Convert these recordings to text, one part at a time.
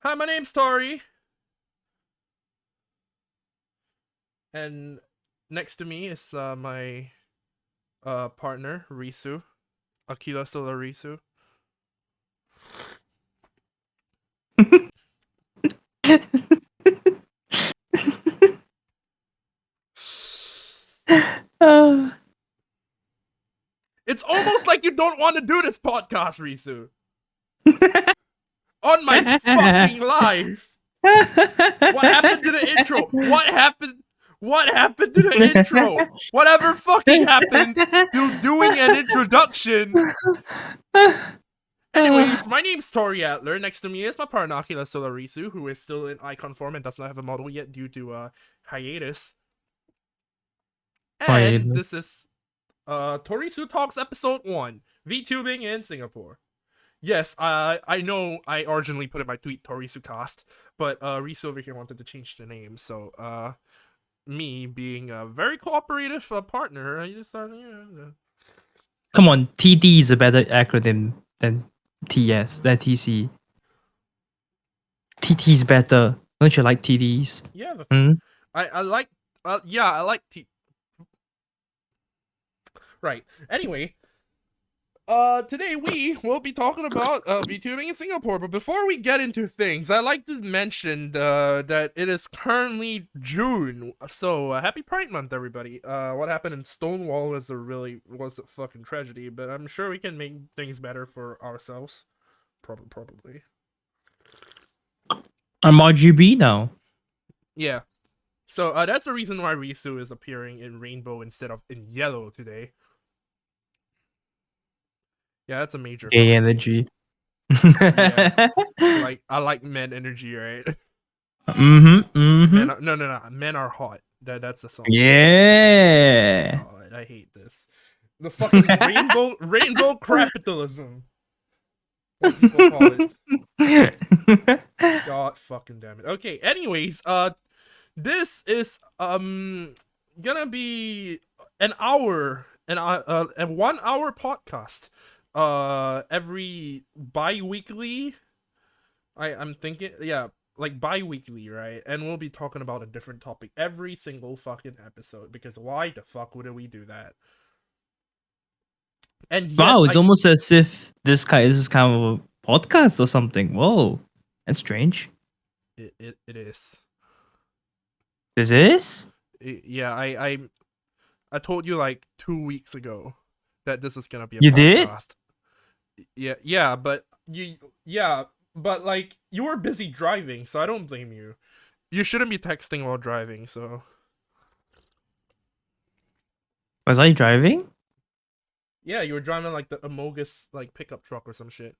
Hi, my name's Torii. And next to me is my partner, Risu. Aquila Solarisu. It's almost like you don't want to do this podcast, Risu. On my fucking life. What happened to the intro? What happened to the intro? Whatever fucking happened to doing an introduction? Anyways, my name's Torii Adler. Next to me is my partner Aquila Solarisu, who is still in icon form and does not have a model yet due to hiatus. And this is TorisuTalks episode 1, VTubing in Singapore. Yes, I know I originally put in my tweet TorisuCast, but Risu over here wanted to change the name, so me being a very cooperative partner, I decided, Come on, TD is a better acronym than TS, than TC. TT is better. Don't you like TDs? Yeah, Hmm? I like T. Right. Anyway, today we will be talking about VTubing in Singapore. But before we get into things, I'd like to mention that it is currently June. So happy Pride Month, everybody. What happened in Stonewall was a fucking tragedy, but I'm sure we can make things better for ourselves. Probably. I'm RGB now. Yeah. So that's the reason why Risu is appearing in rainbow instead of in yellow today. Yeah, that's a major Gay energy. Yeah. Like, I like men energy, right? Men are hot. That's the song. Yeah. God, I hate this. The fucking rainbow capitalism. What people call it. God fucking damn it. Okay, anyways, this is gonna be an hour and a 1 hour podcast. Every bi-weekly. I'm thinking, yeah, like bi-weekly, right? And we'll be talking about a different topic every single fucking episode, because why the fuck would we do that? And yes, wow, it's almost as if this is kind of a podcast or something. Whoa, that's strange. It is. This is? Yeah, I told you like 2 weeks ago that this is gonna be a you podcast. Did? Yeah, but like, you were busy driving, so I don't blame you. You shouldn't be texting while driving, so. Was I driving? Yeah, you were driving like the Amogus like pickup truck or some shit.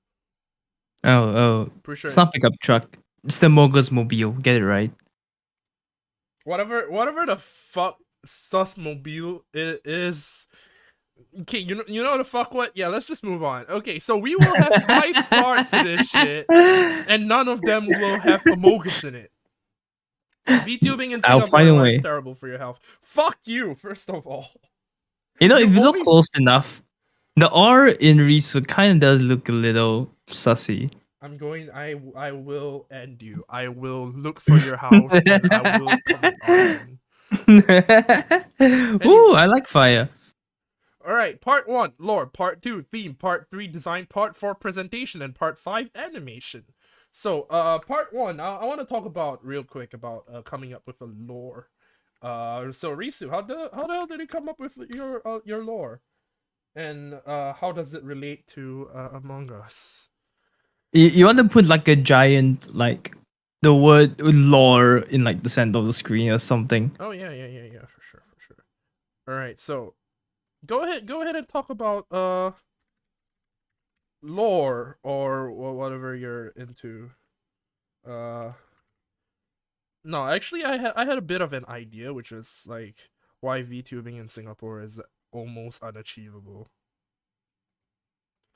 Oh. Pretty sure it's not pickup truck. It's the Mogus Mobile. Get it right. Whatever the fuck Susmobile is. Okay, you know the fuck what? Yeah, let's just move on. Okay, so we will have 5 parts to this shit, and none of them will have Amogus in it. VTubing in Singapore is terrible for your health. Fuck you, first of all. You know, if you look close enough, the R in Risu kind of does look a little sussy. I will end you. I will look for your house and I will come on. Ooh, I like fire. Alright, part 1, lore, part 2, theme, part 3, design, part 4, presentation, and part 5, animation. So, part 1, I want to talk about, real quick, about coming up with a lore. So Risu, how the hell did you come up with your lore? And how does it relate to Among Us? You want to put like a giant, like, the word lore in like the center of the screen or something? Oh yeah, for sure. Alright, so go ahead and talk about lore or whatever you're into. No, actually I had a bit of an idea, which is like why VTubing in Singapore is almost unachievable.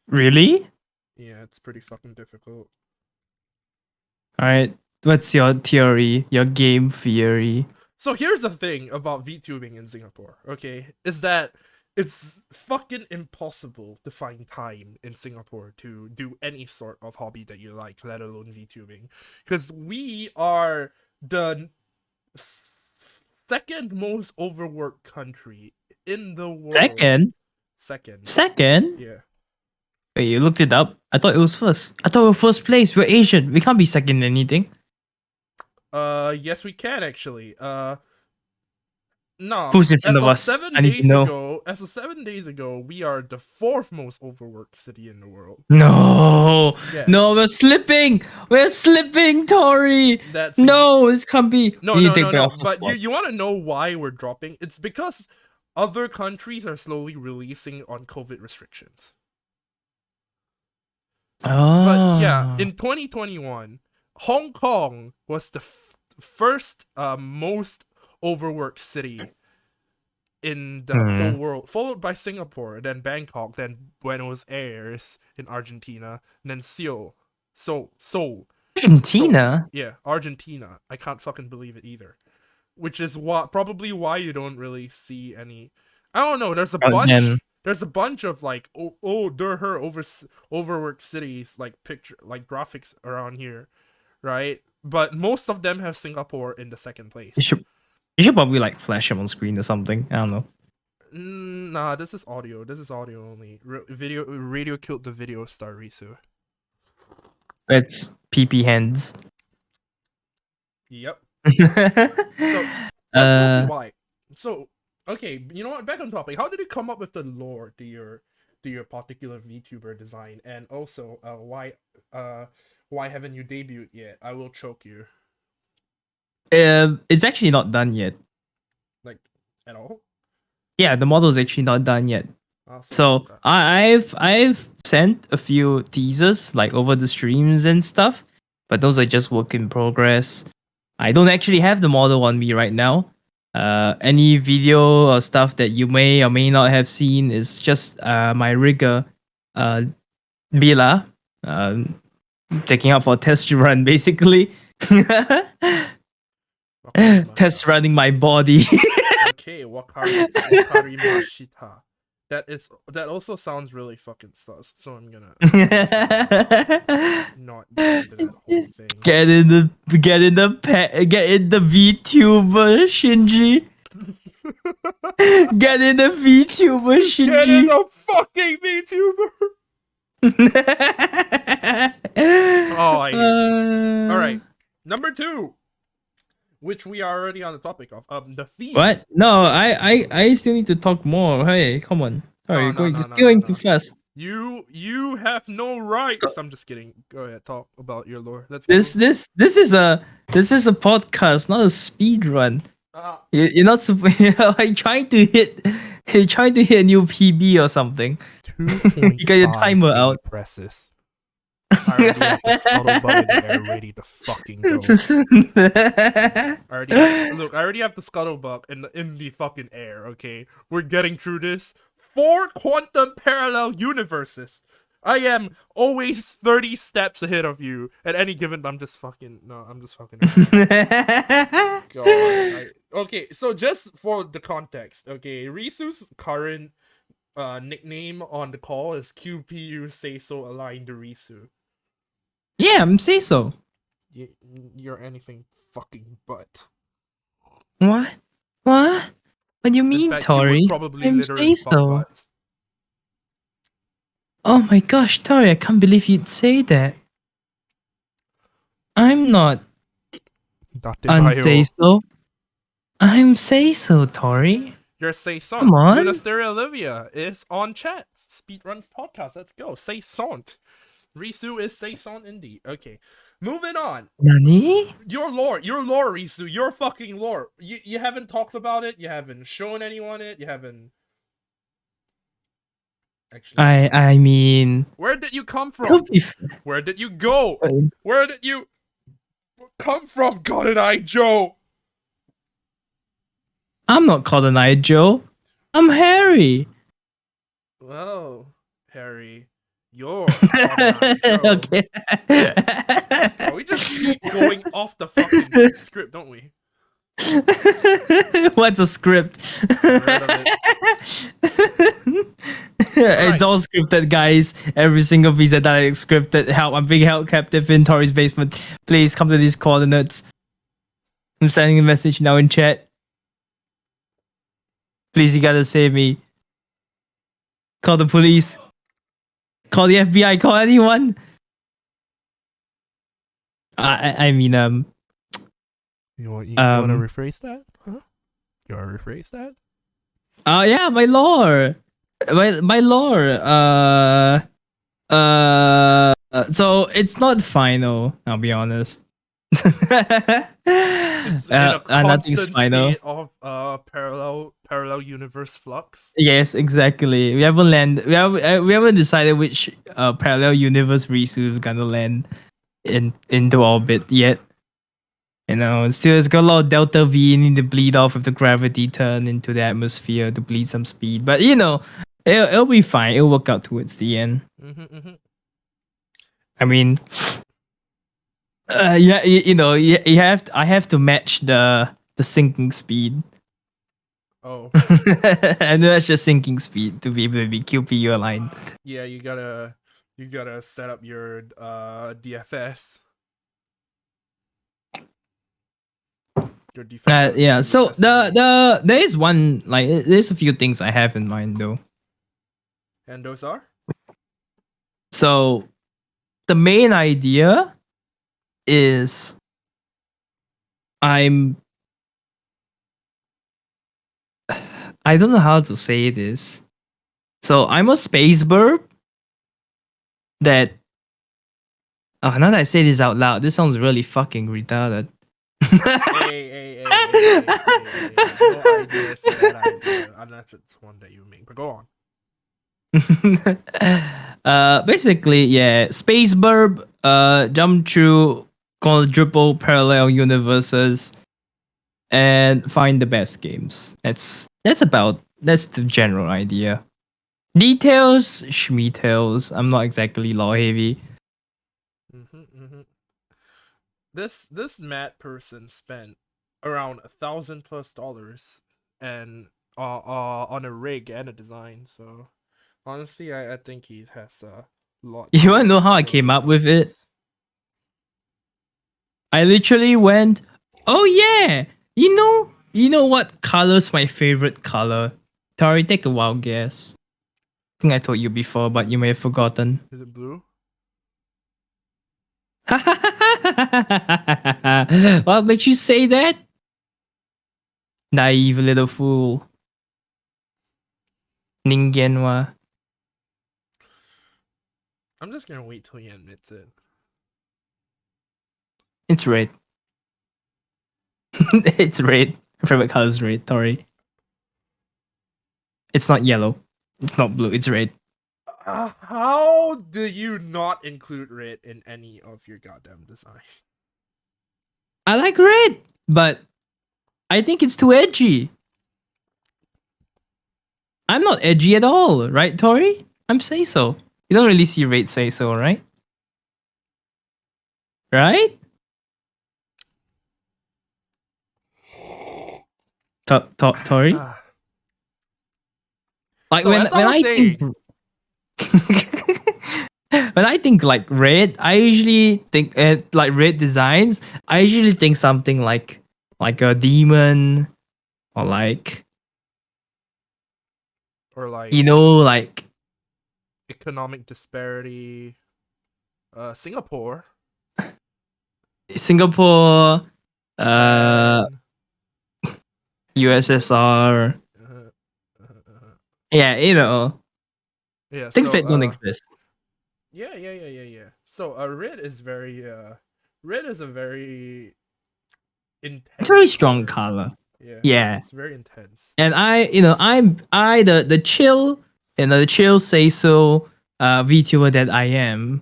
Really? Yeah, it's pretty fucking difficult. Alright, what's your theory? Your game theory? So here's the thing about VTubing in Singapore, okay? Is that it's fucking impossible to find time in Singapore to do any sort of hobby that you like, let alone VTubing. Because we are the second most overworked country in the world. Second? Yeah. Wait, you looked it up? I thought it was first. I thought we were first place. We're Asian. We can't be second in anything. Yes, we can actually. No. Who's in front As of of us? 7 I need to days know. ago, we are the fourth most overworked city in the world. No. Yes. No, we're slipping. We're slipping, Torii. That's No, this can't be. No, We need no, to take no, back no. our first But spot. you want to know why we're dropping? It's because other countries are slowly releasing on COVID restrictions. Oh. But yeah, in 2021, Hong Kong was the first most overworked city in the whole world, followed by Singapore, then Bangkok, then Buenos Aires in Argentina, and then Seoul. Seoul. Argentina? Yeah, Argentina. I can't fucking believe it either. Which is probably why you don't really see any. I don't know. There's a bunch. Again. There's a bunch of like they're her overworked cities like graphics around here, right? But most of them have Singapore in the second place. You should probably like flash them on screen or something. I don't know. Nah, this is audio. This is audio only. Radio killed the video star Risu. It's PP hands. Yep. So that's mostly why. So okay, you know what? Back on topic. How did you come up with the lore to your particular VTuber design, and also why haven't you debuted yet? I will choke you. It's actually not done yet. Like at all? Yeah, the model is actually not done yet. Awesome. So I've sent a few teasers like over the streams and stuff, but those are just work in progress. I don't actually have the model on me right now. Any video or stuff that you may or may not have seen is just my rigger, Bila, taking out for a test run basically. Test running my body. Okay, Wakari Mashita. That also sounds really fucking sus. So I'm gonna not get into that whole thing. Get in the VTuber Shinji. Get in the VTuber Shinji. Get in the fucking VTuber. Oh, I hate this. All right, number 2, which we are already on the topic of. The theme. What? No, I still need to talk more. Hey, come on. Sorry, you're going too fast. You have no rights. I'm just kidding. Go ahead, talk about your lore. Let's go. This is a podcast, not a speed run. You're not supposed. You're trying to hit a new PB or something. 2.5 you got your timer out. Presses. I already have the scuttlebutt in the air ready to fucking go. I already have the scuttlebutt in the fucking air, okay? We're getting through this. 4 quantum parallel universes. I am always 30 steps ahead of you at any given. I'm just fucking. God. Okay, so just for the context, okay, Risu's current nickname on the call is QPU Say So Aligned to Risu. Yeah, I'm Say So. You're anything fucking but. What? What do you mean, Torii? I'm Say So. Oh my gosh, Torii, I can't believe you'd say that. I'm not Say So. I'm Say So, Torii. You're Say So. Come on. Lunasteria Olivia is on chat. Speedruns podcast. Let's go. Say Sont. Risu is Say Sont indeed. Okay. Moving on. Nani? Your lore, Risu. Your fucking lore. You haven't talked about it. You haven't shown anyone it. You haven't. Actually, I mean, where did you come from? Where did you go? Where did you come from, Cotton Eye Joe? I'm not Cotton Eye Joe. I'm Harry. Well, Harry, you're Cotton Eye Joe. Okay. We just keep going off the fucking script, don't we? What's a script? Get rid of it. It's all scripted, guys. Every single piece that I scripted. Help! I'm being held captive in Tori's basement. Please come to these coordinates. I'm sending a message now in chat. Please, you gotta save me. Call the police. Call the FBI. Call anyone. I mean, You want to rephrase that? Huh? You want to rephrase that? Yeah, my lore. My lore. So it's not final, I'll be honest. It's in a Nothing's constant final. state of parallel universe flux. Yes, exactly. We haven't decided which parallel universe Risu is gonna land into orbit yet. You know, it's got a lot of delta V. You need to bleed off of the gravity turn into the atmosphere to bleed some speed. But you know, it'll be fine. It'll work out towards the end. I mean, yeah, you know, I have to match the sinking speed. Oh. And that's just sinking speed to be able to be QPU aligned. Yeah, you gotta set up your DFS. Your defense. Yeah. So there is one, like, there's a few things I have in mind though. And those are? So the main idea is I don't know how to say this. So I'm a space burp that now that I say this out loud, this sounds really fucking retarded. Hey. No idea, say that idea, unless it's one that you make. But go on. Basically, yeah, space burp, jump through quadruple parallel universes and find the best games. That's the general idea. Details, schmeetails. I'm not exactly law heavy. This mad person spent around $1,000+ and on a rig and a design. So honestly, I think he has a lot. You wanna know how I came up with it? I literally went, oh yeah, you know what color's my favorite color? Torii, take a wild guess. I think I told you before, but you may have forgotten. Is it blue? What makes you say that? Naive little fool. Ningen wa. I'm just gonna wait till he admits it. It's red. It's red. My favorite color is red, Torii. It's not yellow. It's not blue. It's red. How do you not include red in any of your goddamn design? I like red, but I think it's too edgy. I'm not edgy at all, right, Torii? I'm say so. You don't really see red say so, right? Right? Torii? Like, So when I think when I think like red, I usually think like red designs. I usually think something like a demon, or like like economic disparity. Singapore, Japan. USSR. Yeah, Yeah, things that don't exist. Yeah. So red is a very intense. It's a very strong color. Yeah. It's very intense. And the chill, the chill say so VTuber that I am.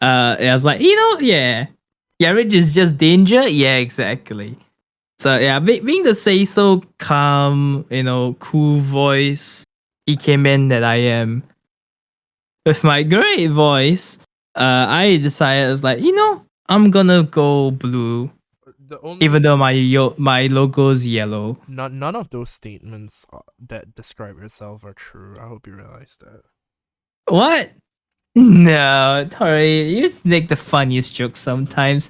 I was like, yeah, red is just danger. Yeah, exactly. So yeah, being the say so calm, cool voice, ikemen that I am, with my great voice, I decided, I was like, I'm gonna go blue. The only Even though my logo's yellow. none of those statements that describe yourself are true. I hope you realize that. What? No, Tori, you make the funniest jokes sometimes.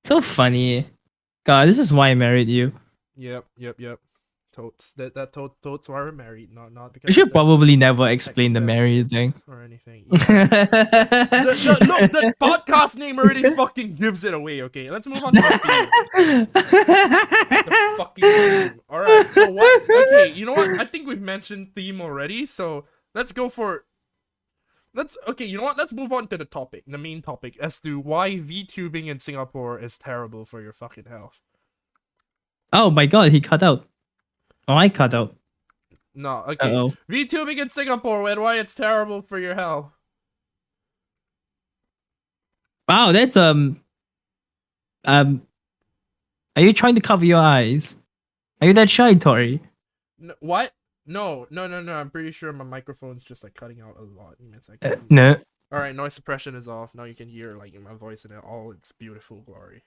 So funny. God, this is why I married you. Yep. Totes. Totes why we're married, not because You should of the probably never sex explain the married thing. benefits or anything. Yeah. Look, the podcast name already fucking gives it away. Okay, let's move on to the theme. The fucking theme. All right. So what? Okay, you know what? I think we've mentioned theme already. So let's go for. Okay, you know what? Let's move on to the topic, the main topic, as to why VTubing in Singapore is terrible for your fucking health. Oh my god, he cut out. Oh, I cut out. No, okay. Uh-oh. VTubing in Singapore and why it's terrible for your health. Wow, that's are you trying to cover your eyes? Are you that shy, Tori? What? No. I'm pretty sure my microphone's just like cutting out a lot. No. All right, noise suppression is off. Now you can hear like my voice in all its beautiful glory.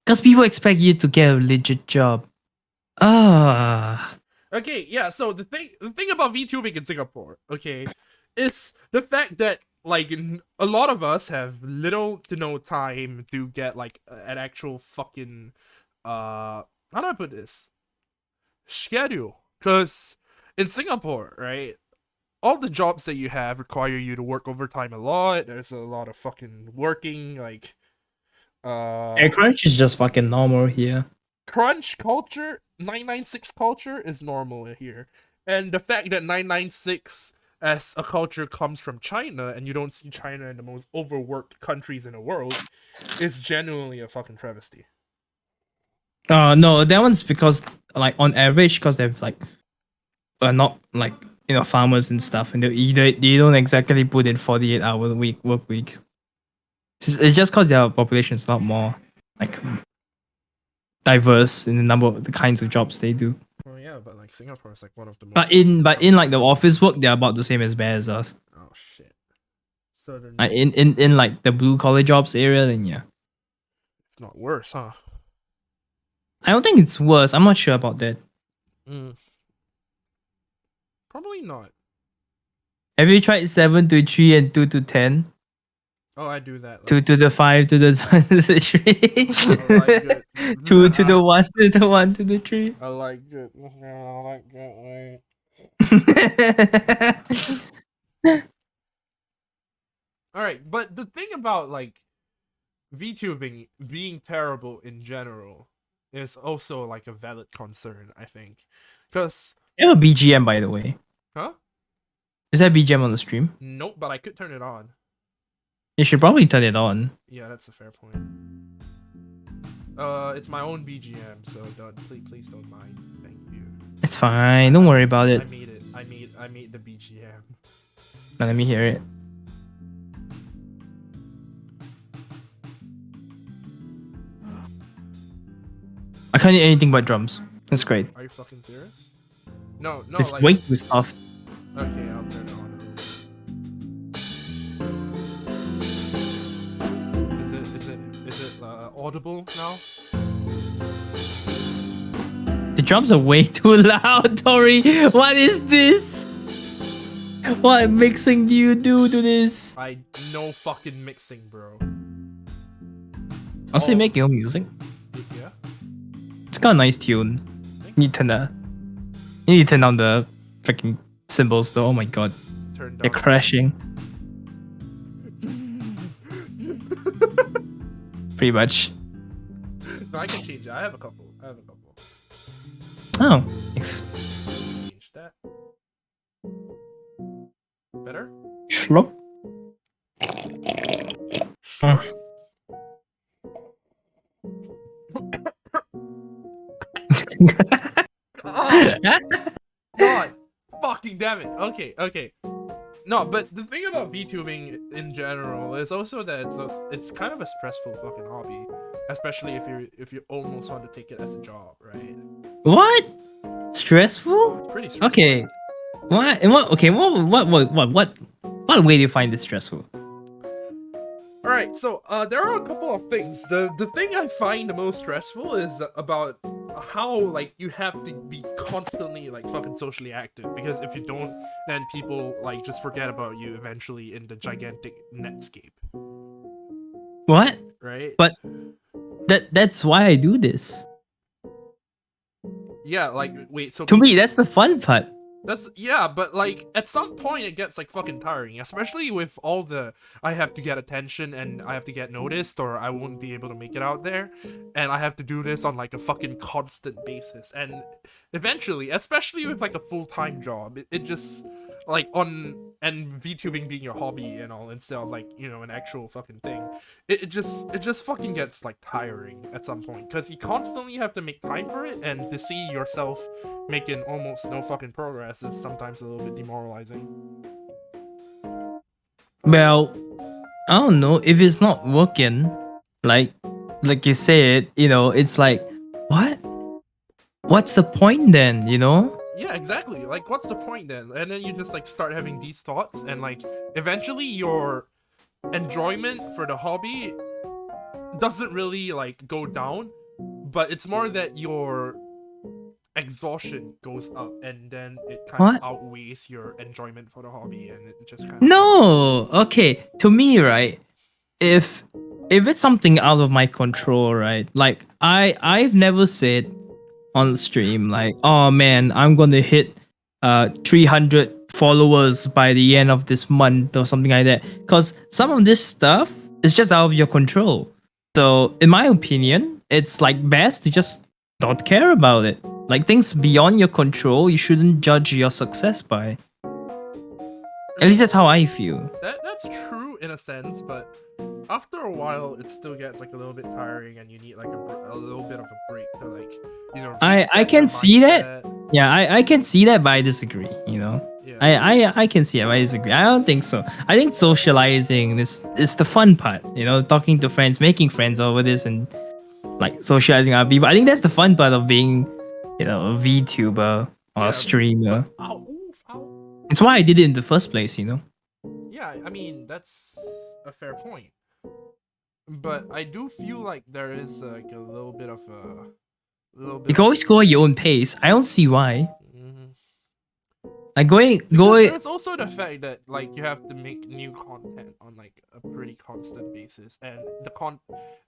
Because people expect you to get a legit job. Ah. Okay, yeah. So the thing about VTubing in Singapore, okay, is the fact that like a lot of us have little to no time to get like an actual fucking how do I put this? Schedule. Because in Singapore, right, all the jobs that you have require you to work overtime a lot. There's a lot of fucking working, like Crunch is just fucking normal here. crunch culture, 996 culture is normal here. And the fact that 996 as a culture comes from China and you don't see China in the most overworked countries in the world is genuinely a fucking travesty. No, that one's because like on average, because they've like not like farmers and stuff, and they don't exactly put in 48-hour work weeks. It's just because their population is a lot more like diverse in the number of the kinds of jobs they do. Well, yeah, but like Singapore is like one of the most. But in like the office work, they're about the same as bad as us. Oh shit. So then Like in like the blue collar jobs area, then yeah. It's not worse, huh? I don't think it's worse. I'm not sure about that. Probably not. Have you tried 7 to 3 and 2 to 10? Oh, I do that. 2 to the 5 to the 5 to the 3. I like it. 2 to the 1 to the 1 to the 3. I like it. I like it. Alright, but the thing about like VTubing being terrible in general is also like a valid concern, I think. Because You have a BGM, by the way. Huh? Is that BGM on the stream? Nope, but I could turn it on. You should probably turn it on. Yeah, that's a fair point. It's my own BGM, so please don't mind. Thank you. It's fine. Don't worry about it. I made it. I made the BGM. Now let me hear it. I can't hear anything but drums. That's great. Are you fucking serious? No, It's like way too soft. Okay, I'll turn it on a little bit. Is it audible now? The drums are way too loud, Tori. What is this? What mixing do you do to this? No fucking mixing, bro. Also, you make your own music. Yeah. It's got a nice tune. You need to turn down the freaking cymbals though. Oh my god. Turn down. They're crashing. Pretty much. No, I can change it. I have a couple. Oh, thanks. Change that. Better? Schluck. God, fucking damn it. Okay. No, but the thing about VTubing in general is also that it's kind of a stressful fucking hobby, especially if you almost want to take it as a job, right? What? Stressful? Pretty stressful. Okay. What? And what? Okay. What way do you find this stressful? Alright, so there are a couple of things. The thing I find the most stressful is about how like you have to be constantly like fucking socially active, because if you don't, then people like just forget about you eventually in the gigantic netscape, What? right? But that's why I do this. Yeah, like wait, so To me, that's the fun part. that's yeah, but like at some point it gets like fucking tiring, especially with all the I have to get attention and I have to get noticed or I won't be able to make it out there, and I have to do this on like a fucking constant basis, and eventually, especially with like a full-time job, it just like on and VTubing being your hobby and all instead of like, you know, an actual fucking thing, it just fucking gets like tiring at some point because you constantly have to make time for it, and to see yourself making almost no fucking progress is sometimes a little bit demoralizing. Well, I don't know if it's not working. Like, like you said, you know, it's like, what? What's the point then? You know? Yeah, exactly. Like, what's the point then? And then you just like start having these thoughts, and like eventually your enjoyment for the hobby doesn't really like go down, but it's more that your exhaustion goes up, and then it kind What? of outweighs your enjoyment for the hobby, and it just kind of No. Okay. To me, right? If it's something out of my control, right? Like I've never said on stream like, oh man, I'm gonna hit 300 followers by the end of this month or something like that. Because some of this stuff is just out of your control. So in my opinion, it's like best to just not care about it. Like things beyond your control, you shouldn't judge your success by. At least that's how I feel. that's true in a sense, but after a while it still gets like a little bit tiring, and you need like a little bit of a break to like, you know, I reset can your see that. mindset. Yeah, I can see that, but I disagree. You know, Yeah. I can see it, but I disagree. I don't think so. I think socializing is the fun part. You know, talking to friends, making friends over this, and like socializing other people. I think that's the fun part of being, you know, a VTuber or a streamer. But, ow, oof, ow. It's why I did it in the first place. You know. Yeah, I mean that's a fair point, but I do feel like there is like a little bit of a You can always go at your own pace. I don't see why. Mhm. Like Because going. there's also the fact that like you have to make new content on like a pretty constant basis, and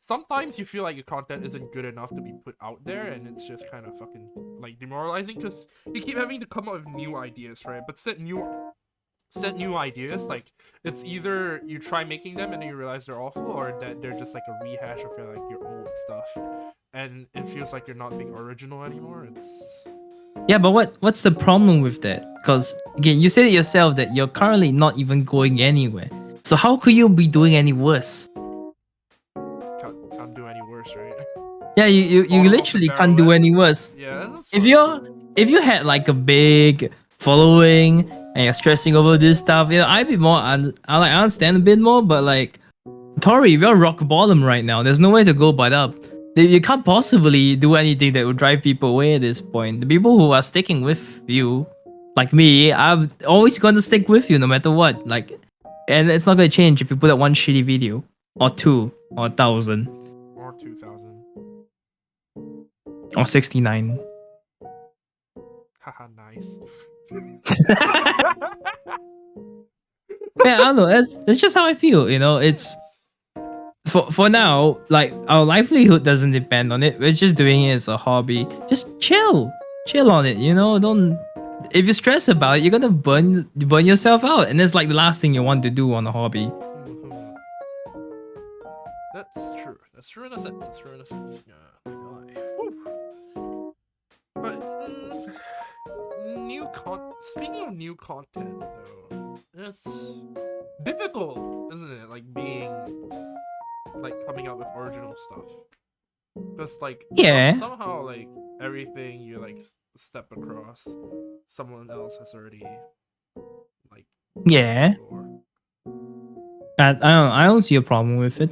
sometimes you feel like your content isn't good enough to be put out there, and it's just kind of fucking like demoralizing because you keep having to come up with new ideas, right? But set new ideas, like it's either you try making them and then you realize they're awful, or that they're just like a rehash of your old stuff, and it feels like you're not being original anymore. It's Yeah, but what's the problem with that? Because again, you said it yourself that you're currently not even going anywhere. So how could you be doing any worse? can't do any worse, right? Yeah, you Bottom of the literally barrel, can't do that's- any worse. Yeah, that's If fine. you had like a big following and you're stressing over this stuff, you know, I'd be more I understand a bit more, but like Torii, we're rock bottom right now. There's no way to go but up. You can't possibly do anything that would drive people away at this point. The people who are sticking with you, like me, I'm always going to stick with you no matter what. Like, and it's not going to change if you put out one shitty video, or two, or 1,000, Or 2,000. or 69. Haha, nice. Yeah, I don't know. That's just how I feel. You know, it's for now. Like our livelihood doesn't depend on it. We're just doing it as a hobby. Just chill on it. You know, don't. If you stress about it, you're gonna burn yourself out, and that's like the last thing you want to do on a hobby. Mhm. That's true. That's true in a sense. That's true in a sense. Yeah, not gonna lie. Whew. But speaking of new content though, it's difficult, isn't it? Like coming up with original stuff. Because like Yeah. somehow like everything you like step across, someone else has already like Yeah. before. I don't see a problem with it.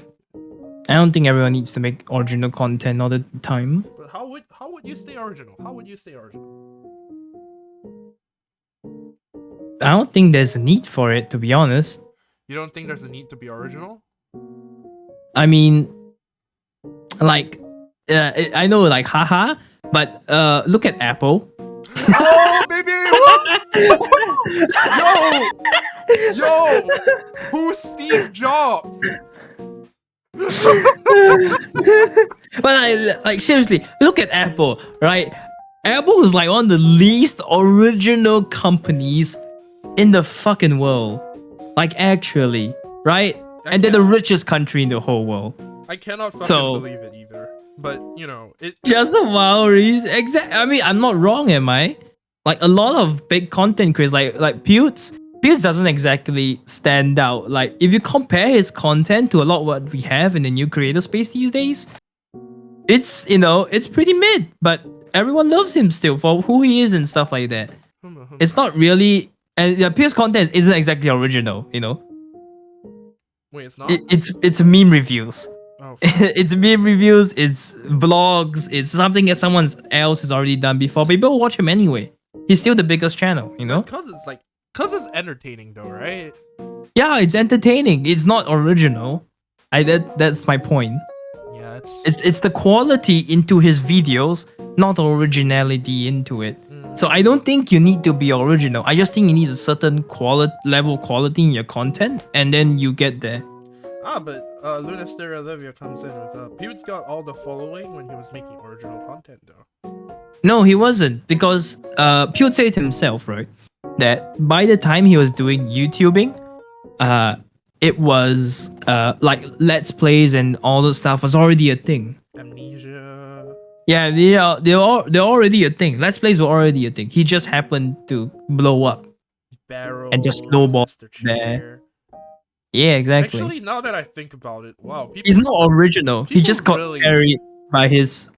I don't think everyone needs to make original content all the time. But how would you stay original? How would you stay original? I don't think there's a need for it, to be honest. You don't think there's a need to be original? I mean, like, I know, like, haha, but look at Apple. Oh, baby! Yo! Who's Steve Jobs? But like seriously, look at Apple, right? Apple is like one of the least original companies in the fucking world. Like actually, right? And they're the richest country in the whole world. I cannot fucking So- believe it either. But you know, it Just a wow reason. I mean, I'm not wrong, am I? Like a lot of big content creators, like Pewds doesn't exactly stand out. Like if you compare his content to a lot of what we have in the new creator space these days, it's it's pretty mid. But everyone loves him still for who he is and stuff like that. It's not really, and Pewds' content isn't exactly original. wait, it's not. It's meme reviews. Oh, It's meme reviews, it's vlogs, it's something that someone else has already done before. People will watch him anyway. He's still the biggest channel, Cause it's entertaining though, right? Yeah, it's entertaining. It's not original. That's my point. Yeah, It's the quality into his videos, not the originality into it. So I don't think you need to be original. I just think you need a certain quality in your content, and then you get there. But Lunaster Olivia comes in with Pewds got all the following when he was making original content though. No, he wasn't, because Pewds said himself, right, that by the time he was doing YouTubing, it was like Let's Plays and all that stuff was already a thing. Amnesia. Yeah, they're already a thing. Let's Plays were already a thing. He just happened to blow up Barrels, and just snowball Mr. there. Chair. Yeah, exactly. Actually, now that I think about it, wow, people, He's not original. He people just got really- carried by his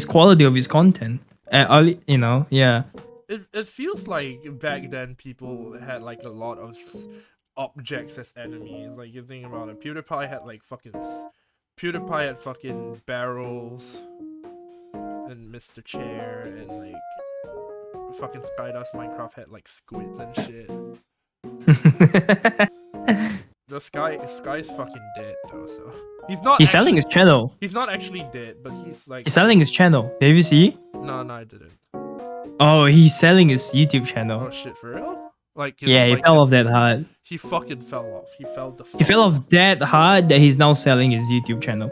quality of his content. Yeah. it feels like back then people had like a lot of objects as enemies. Like you think about it, PewDiePie had fucking barrels and Mr. Chair, and like fucking Skydust Minecraft had like squids and shit. The Sky's fucking dead though, so he's not. He's selling his channel. He's not actually dead, but he's like. He's selling his channel. Have you see? No, I didn't. Oh, he's selling his YouTube Oh channel. shit, for real? Like Yeah, he like, fell off that hard. He fucking fell off. He fell the. He fell off that hard that he's now selling his YouTube channel.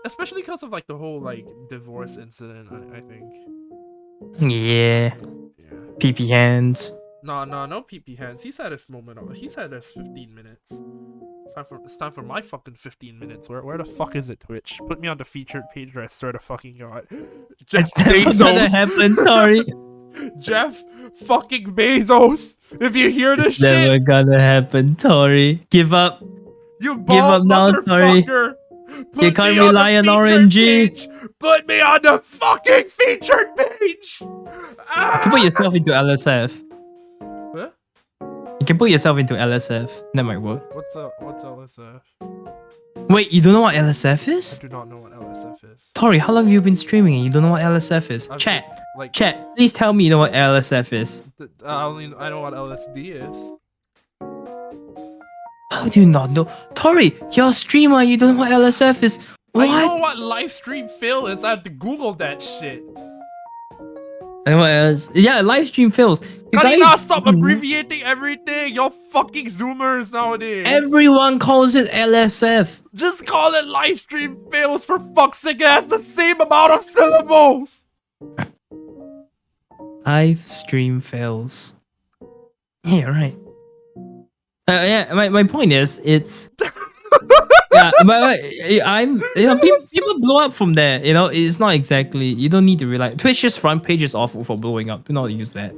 Especially because of like the whole like divorce incident. I think. Yeah. Yeah. PP hands. No PP hands. He's had his moment. He's had his 15 minutes. It's time for my fucking 15 minutes. Where the fuck is it, Twitch? Put me on the featured page, or I swear to fucking god. Jeff It's never gonna happen, Torii. Jeff fucking Bezos. If you hear this Never shit, gonna happen, Torii. Give up. you Give bald up now, Torii. motherfucker. Put You can't me on the rely on featured RNG. page. Put me on the fucking featured page. You can put yourself into LSF. What? You can put yourself into LSF. That might work. What's LSF? Wait, you don't know what LSF I is? do not know what LSF is. Torii, how long have you been streaming and you don't know what LSF is? I've Chat. been, like, Chat, please tell me you know what LSF is. I know what LSD is. How do you not know? Torii, you're a streamer, you don't know what LSF is. What? I know what live stream fail is. I had to Google that shit. And what else? Yeah, live stream fails. You Can you guys- not stop abbreviating everything? You're fucking zoomers nowadays. Everyone calls it LSF. Just call it live stream fails for fuck's sake. It has the same amount of syllables. Live stream fails. Yeah, right. Yeah, my point is, it's yeah, but I'm people blow up from there. It's not exactly. You don't need to rely. Twitch's front page is awful for blowing up. Do not use that.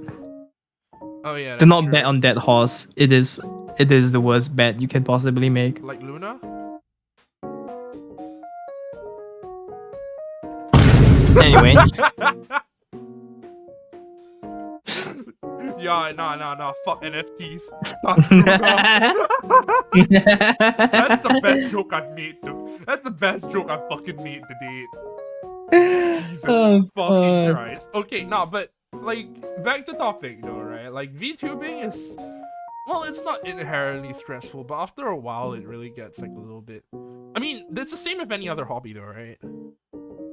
Oh yeah. Do not bet on that horse. It is the worst bet you can possibly make. Like Luna. Anyway. Yeah, no. Fuck NFTs. That's the best joke I've made. That's the best joke I've fucking made to date. Jesus Oh, fucking fuck. Christ. Okay, but like back to topic though, right? Like VTubing is, well, it's not inherently stressful, but after a while it really gets like a little bit I mean, it's the same with any other hobby, though, right?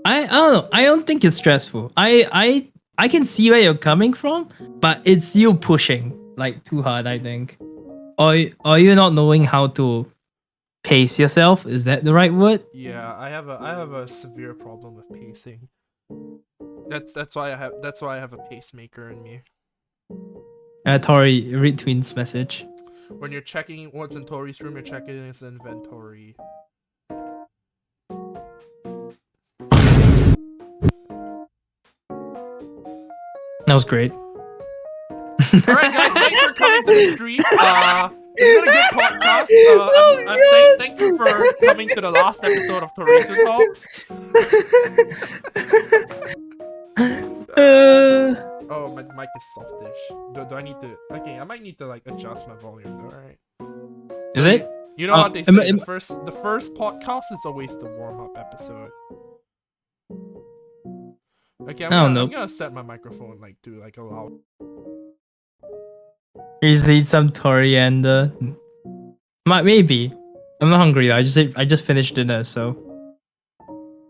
I don't know. I don't think it's stressful. I can see where you're coming from, but it's you pushing like too hard, I think. Or you not knowing how to pace yourself. Is that the right word? Yeah, I have a severe problem with pacing. That's why I have a pacemaker in me. Tori, read Twin's message. When you're checking what's in Tori's room, you're checking his inventory. That was great. Alright guys, thanks for coming to the stream. It's been a good podcast. Thank you for coming to the last episode of TorisuTalks. Oh, my mic is softish. Do I need to... Okay, I might need to like adjust my volume though, alright? Is it? You know what they say, the first podcast is always the warm-up episode. Okay, I'm gonna set my microphone like to like a loud... You just eat some coriander. Maybe. I'm not hungry though. I just finished dinner, so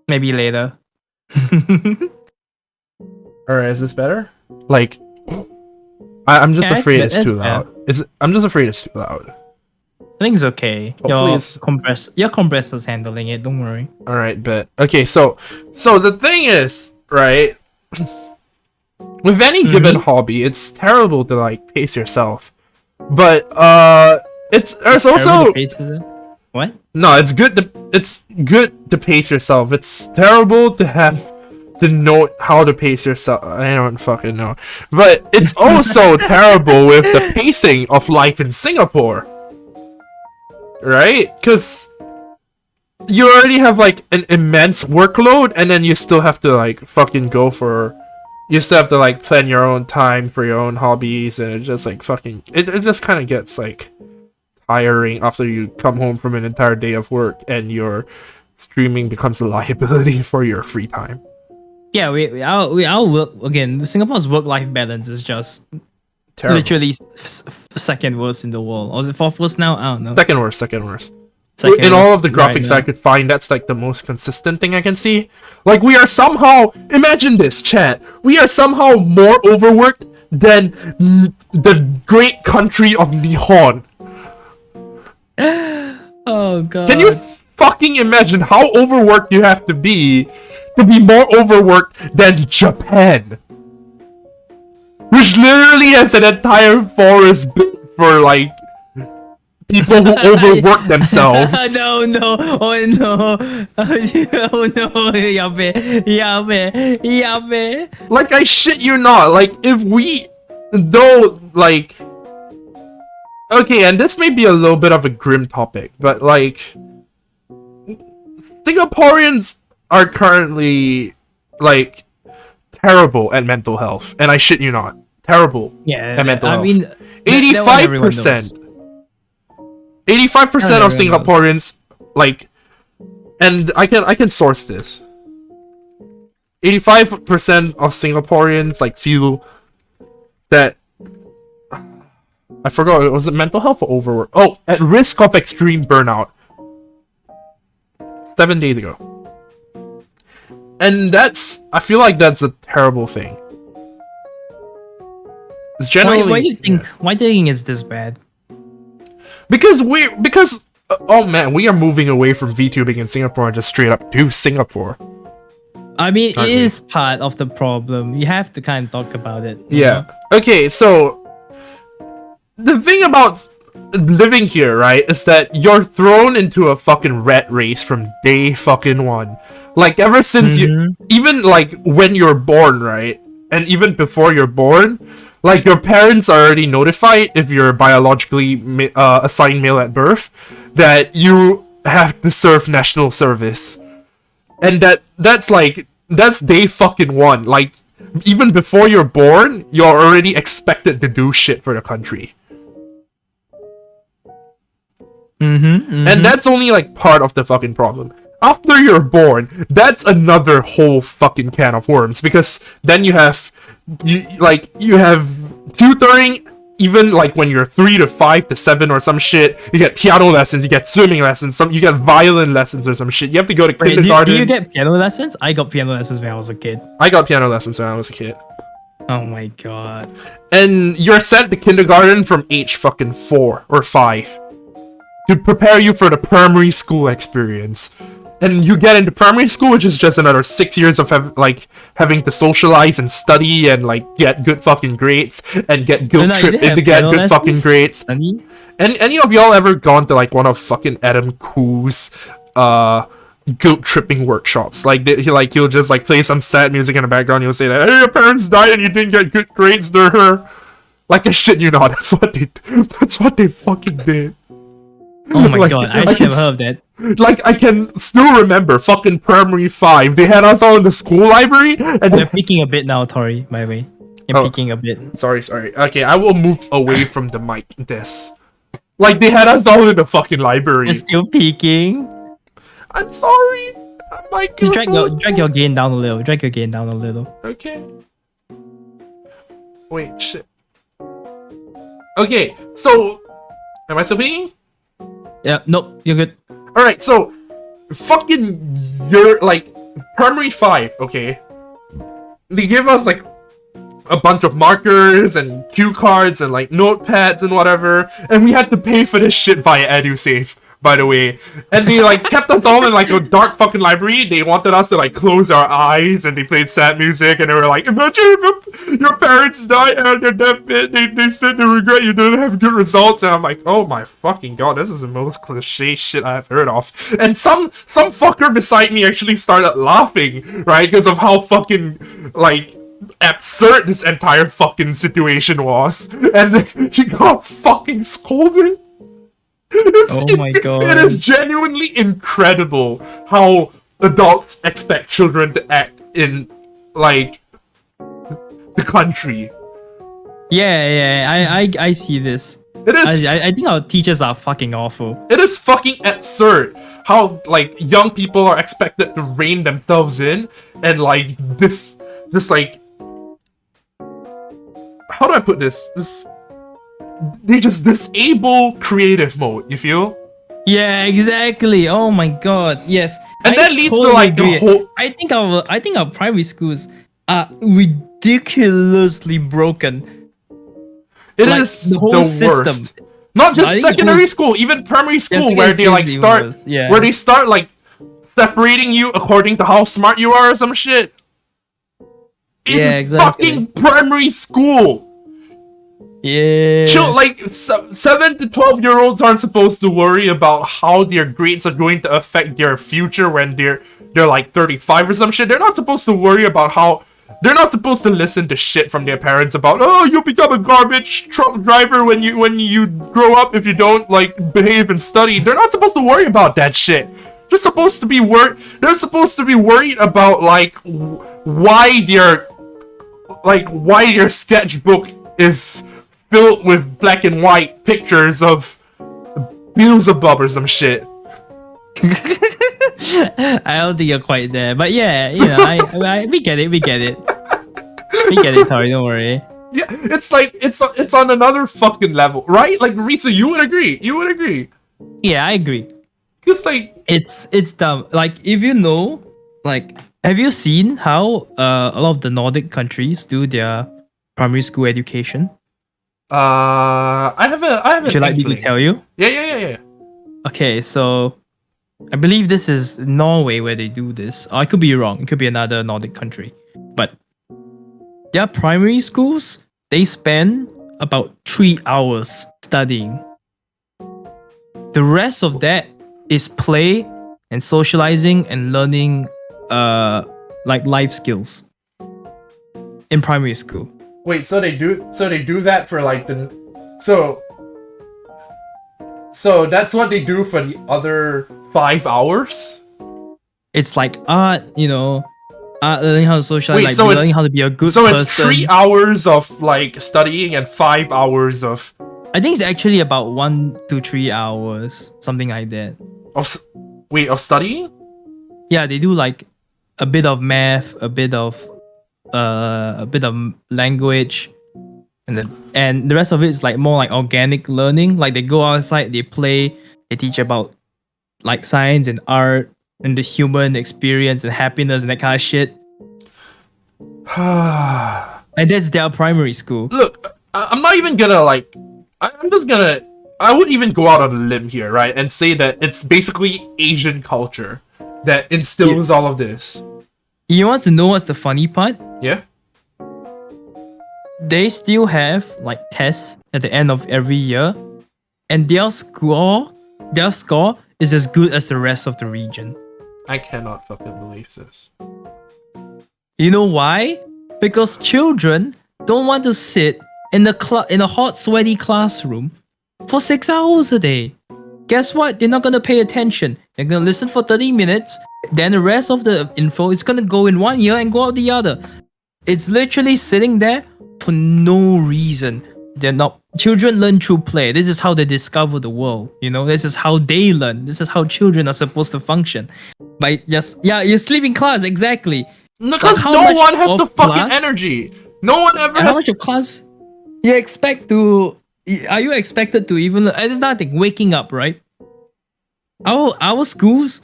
maybe later. Alright, is this better? Like, I'm just afraid it's too loud. I'm just afraid it's too loud. I think it's okay. Hopefully Your compressor's handling it. Don't worry. All right, but okay. So the thing is, right? With any given hobby, it's terrible to like pace yourself. But there's also what? No, it's good to pace yourself. It's terrible to have to know how to pace yourself. I don't fucking know. But it's also terrible with the pacing of life in Singapore. Right? Because you already have like an immense workload, and then you still have to like fucking you still have to like plan your own time for your own hobbies, and it just like fucking it just kind of gets like tiring after you come home from an entire day of work and your streaming becomes a liability for your free time. Yeah, our work again. Singapore's work-life balance is just terrible. Literally second worst in the world. Or is it fourth worst now? I don't know. Second worst. In all of the graphics I could find, that's like the most consistent thing I can see. Like, we are somehow, imagine this, chat. We are somehow more overworked than the great country of Nihon. Oh god. Can you fucking imagine how overworked you have to be more overworked than Japan? Which literally has an entire forest built for like people who overwork themselves. Oh no! Yabe. Like, I shit you not. Like, if we, though, like, okay, and this may be a little bit of a grim topic, but like, Singaporeans are currently like terrible at mental health, and I shit you not, terrible. Yeah, at mental health. I mean, 85%. 85% of Singaporeans like, and I can source this. 85% of Singaporeans like feel that I forgot, was it mental health or overwork? Oh, at risk of extreme burnout. 7 days ago. And I feel like that's a terrible thing. It's generally, why do you think it's this bad? Because oh man, we are moving away from VTubing in Singapore and just straight up do Singapore. I mean, it is part of the problem. You have to kind of talk about it. Yeah. Okay, so the thing about living here, right, is that you're thrown into a fucking rat race from day fucking one. Like, ever since you, even like when you're born, right, and even before you're born, like, your parents are already notified, if you're biologically assigned male at birth, that you have to serve national service. And that's day fucking one. Like, even before you're born, you're already expected to do shit for the country. And that's only like part of the fucking problem. After you're born, that's another whole fucking can of worms, because then you have tutoring even like when you're 3 to 5 to 7 or some shit, you get piano lessons, you get swimming lessons, you get violin lessons or some shit. You have to go to Wait, kindergarten. do you get piano lessons? I got piano lessons when I was a kid. I got piano lessons when I was a kid. Oh my god. And you're sent to kindergarten from age fucking 4 or 5 to prepare you for the primary school experience. And you get into primary school, which is just another 6 years of having to socialize and study and like get good fucking grades and get guilt tripped into get good fucking grades. Any of y'all ever gone to like one of fucking Adam Koo's guilt tripping workshops? Like he'll just like play some sad music in the background. He'll say that, hey, your parents died and you didn't get good grades. Like I shit you not. That's what they fucking did. Oh my god, I actually never heard of that. Like, I can still remember fucking primary 5. They had us all in the school library, and You're peeking a bit now, Torii, by the way. You're peeking a bit. Sorry. Okay, I will move away from the mic. Like, they had us all in the fucking library. You're still peeking. I'm sorry. Just drag your gain down a little. Drag your gain down a little. Okay. Wait, shit. Okay, so... Am I still peeking? Yeah, nope, you're good. Alright, so... Fucking... You're, like... Primary 5, okay? They give us, like... a bunch of markers and cue cards and, like, notepads and whatever. And we had to pay for this shit via EduSave, by the way. And they, like, kept us all in, like, a dark fucking library. They wanted us to, like, close our eyes, and they played sad music, and they were like, imagine if your parents died on their deathbed, they said they regret you didn't have good results. And I'm like, oh my fucking god, this is the most cliche shit I've heard of. And some fucker beside me actually started laughing, right? Because of how fucking, like, absurd this entire fucking situation was. And he got fucking scolded. Oh my god. It is genuinely incredible how adults expect children to act in, like, the country. Yeah, I see this. It is. I think our teachers are fucking awful. It is fucking absurd how, like, young people are expected to rein themselves in and, like, this like, how do I put this? They just disable creative mode, you feel? Yeah, exactly. Oh my god, yes. And that leads to like the whole. I think our primary schools are ridiculously broken. It is the whole system. Worst. Not just secondary school, even primary school, where they like start, where they start like separating you according to how smart you are or some shit. Exactly. Fucking primary school. Yeah. Like 7 to 12-year-olds aren't supposed to worry about how their grades are going to affect their future when they're like 35 or some shit. They're not supposed to worry about how. They're not supposed to listen to shit from their parents about, oh, you'll become a garbage truck driver when you grow up if you don't like behave and study. They're not supposed to worry about that shit. They're supposed to be They're supposed to be worried about like why their sketchbook is filled with black and white pictures of Beelzebub or some shit. I don't think you're quite there, but yeah, you know, we get it, we get it, Torii, don't worry. Yeah, it's like it's on another fucking level, right? Like Risa, you would agree. Yeah, I agree. Cause like it's dumb. Like if you know, like, have you seen how a lot of the Nordic countries do their primary school education? I haven't. Would you like me to tell you? Yeah. Okay, so I believe this is Norway where they do this. I could be wrong. It could be another Nordic country. But their primary schools, they spend about 3 hours studying. The rest of that is play and socializing and learning like life skills in primary school. Wait, so they do that for like so that's what they do for the other 5 hours? It's like art, learning how to socialize, wait, so learning how to be a good person. So it's 3 hours of like studying and 5 hours of. I think it's actually about 1 to 3 hours, something like that. Of studying? Yeah, they do like a bit of math, a bit of language, and the rest of it is like more like organic learning. Like they go outside, they play, they teach about like science and art and the human experience and happiness and that kind of shit. And that's their primary school. Look, I'm not even gonna like. I'm just gonna. I would even go out on a limb here, right, and say that it's basically Asian culture that instills all of this. You want to know what's the funny part? Yeah. They still have like tests at the end of every year, and their score is as good as the rest of the region. I cannot fucking believe this. You know why? Because children don't want to sit in a hot, sweaty classroom for 6 hours a day. Guess what? They're not gonna pay attention. They're gonna listen for 30 minutes. Then the rest of the info is gonna go in one ear and go out the other. It's literally sitting there for no reason. Children learn through play. This is how they discover the world. You know, this is how they learn. This is how children are supposed to function. By you sleep in class, exactly. Because no one has the fucking energy. No one ever has. How much of class you expect to? Are you expected to even? There's nothing. Waking up, right? Our schools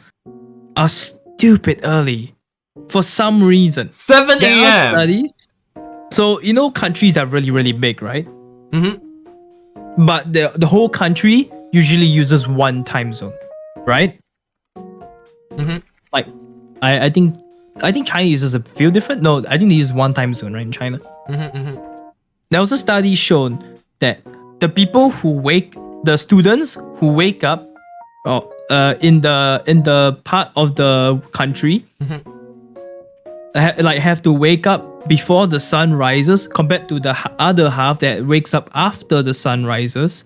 are stupid early for some reason. 7 There are a.m. studies. So you know countries that are really really big, right? Mm-hmm. But the whole country usually uses one time zone, right? Mm-hmm. Like I think China uses a few different. No, I think they use one time zone, right, in China. Mm-hmm, mm-hmm. There was a study shown that the students who wake up, in the part of the country, have to wake up before the sun rises, compared to the other half that wakes up after the sun rises,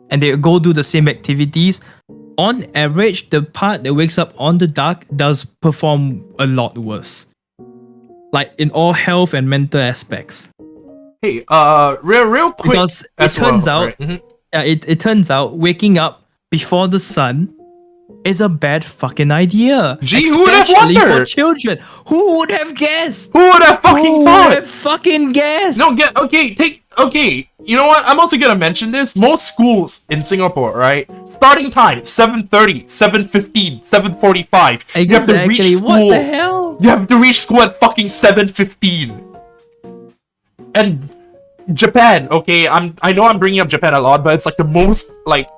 and they go do the same activities. On average, the part that wakes up on the dark does perform a lot worse, like in all health and mental aspects. Hey, real quick, Because it turns out, right? it turns out waking up before the sun is a bad fucking idea. Gee, who would have Especially for wondered? children. Who would have guessed? Who would have fucking Who thought? would have fucking guessed? No, okay. You know what? I'm also gonna mention this. Most schools in Singapore, right? Starting time 7:30, 7:15, 7:45. Exactly. You have to reach school. What the hell? You have to reach school at fucking 7:15. And Japan, okay, I know I'm bringing up Japan a lot, but it's like the most like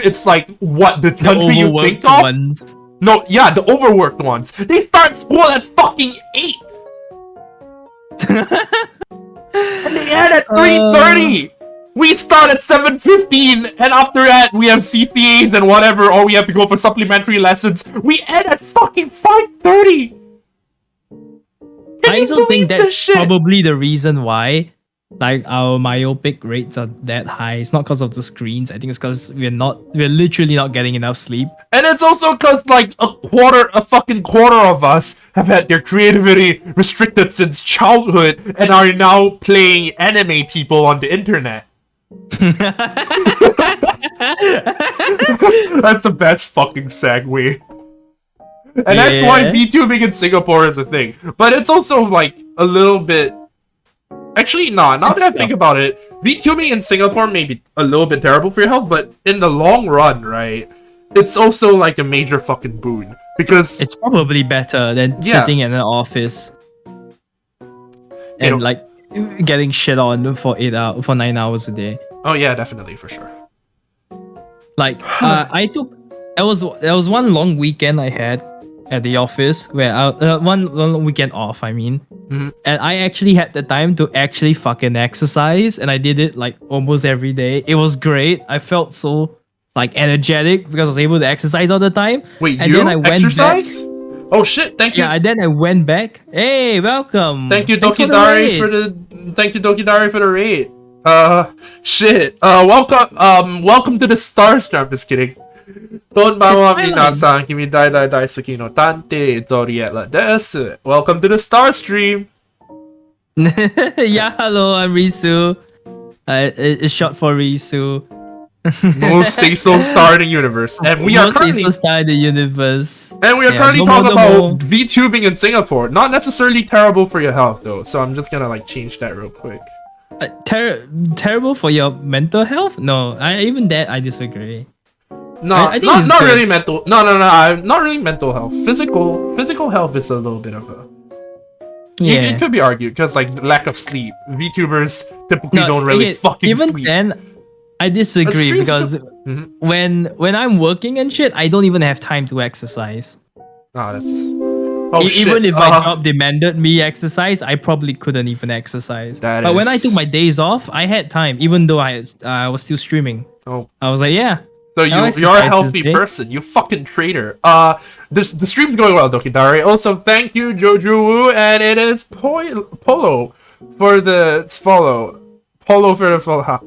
it's like what the country you think of. Ones. No, yeah, the overworked ones. They start school at fucking 8. And they end at 3:30. We start at 7:15, and after that we have CCAs and whatever, or we have to go for supplementary lessons. We end at fucking 5:30. I also think that's probably the reason why like our myopic rates are that high. It's not because of the screens. I think it's because we're literally not getting enough sleep. And it's also because like a fucking quarter of us have had their creativity restricted since childhood and are now playing anime people on the internet. That's the best fucking segue. And that's why VTubing in Singapore is a thing. But it's also like a little bit. Actually, no, now that I think about it, VTubing in Singapore may be a little bit terrible for your health, but in the long run, right, it's also like a major fucking boon. Because it's probably better than sitting in an office and like getting shit on for 9 hours a day. Oh yeah, definitely, for sure. Like there was one long weekend I had at the office where one long weekend off, I mean. Mm-hmm. And I actually had the time to actually fucking exercise, and I did it like almost every day. It was great. I felt so like energetic because I was able to exercise all the time. Wait, and you then I went exercise? back. Oh shit! Thank you. Yeah, and then I went back. Hey, welcome. Thank you, Thanks for the Dokidari, raid. for the raid. Shit. Welcome to the stars. I'm just kidding. Konbanwa minasan, kimi dai suki no tante, Torii Adler desu. Welcome to the star stream. Yeah, hello, I'm Risu. It's short for Risu. Most Seiso star in the universe. And we are currently star in the universe. And we are currently talking about VTubing in Singapore. Not necessarily terrible for your health though. So I'm just gonna like change that real quick. Terrible for your mental health? No, I disagree. No, I think not it's not good. really mental. No, not really mental health. Physical health is a little bit of a. Yeah. It could be argued because like lack of sleep. VTubers typically don't really again, fucking even sleep. then, I disagree streams because Mhm. when I'm working and shit, I don't even have time to exercise. Ah, that's. Oh shit. Even if my job demanded me exercise, I probably couldn't even exercise. That But when I is- took my days off, I had time, even though I was still streaming. Oh. I was like, yeah. So I'll you're a exercise healthy this day. person. You fucking traitor. The stream's going well, Dokidare. Also, thank you, Joju Wu, and it is Polo for the follow. Polo for the follow.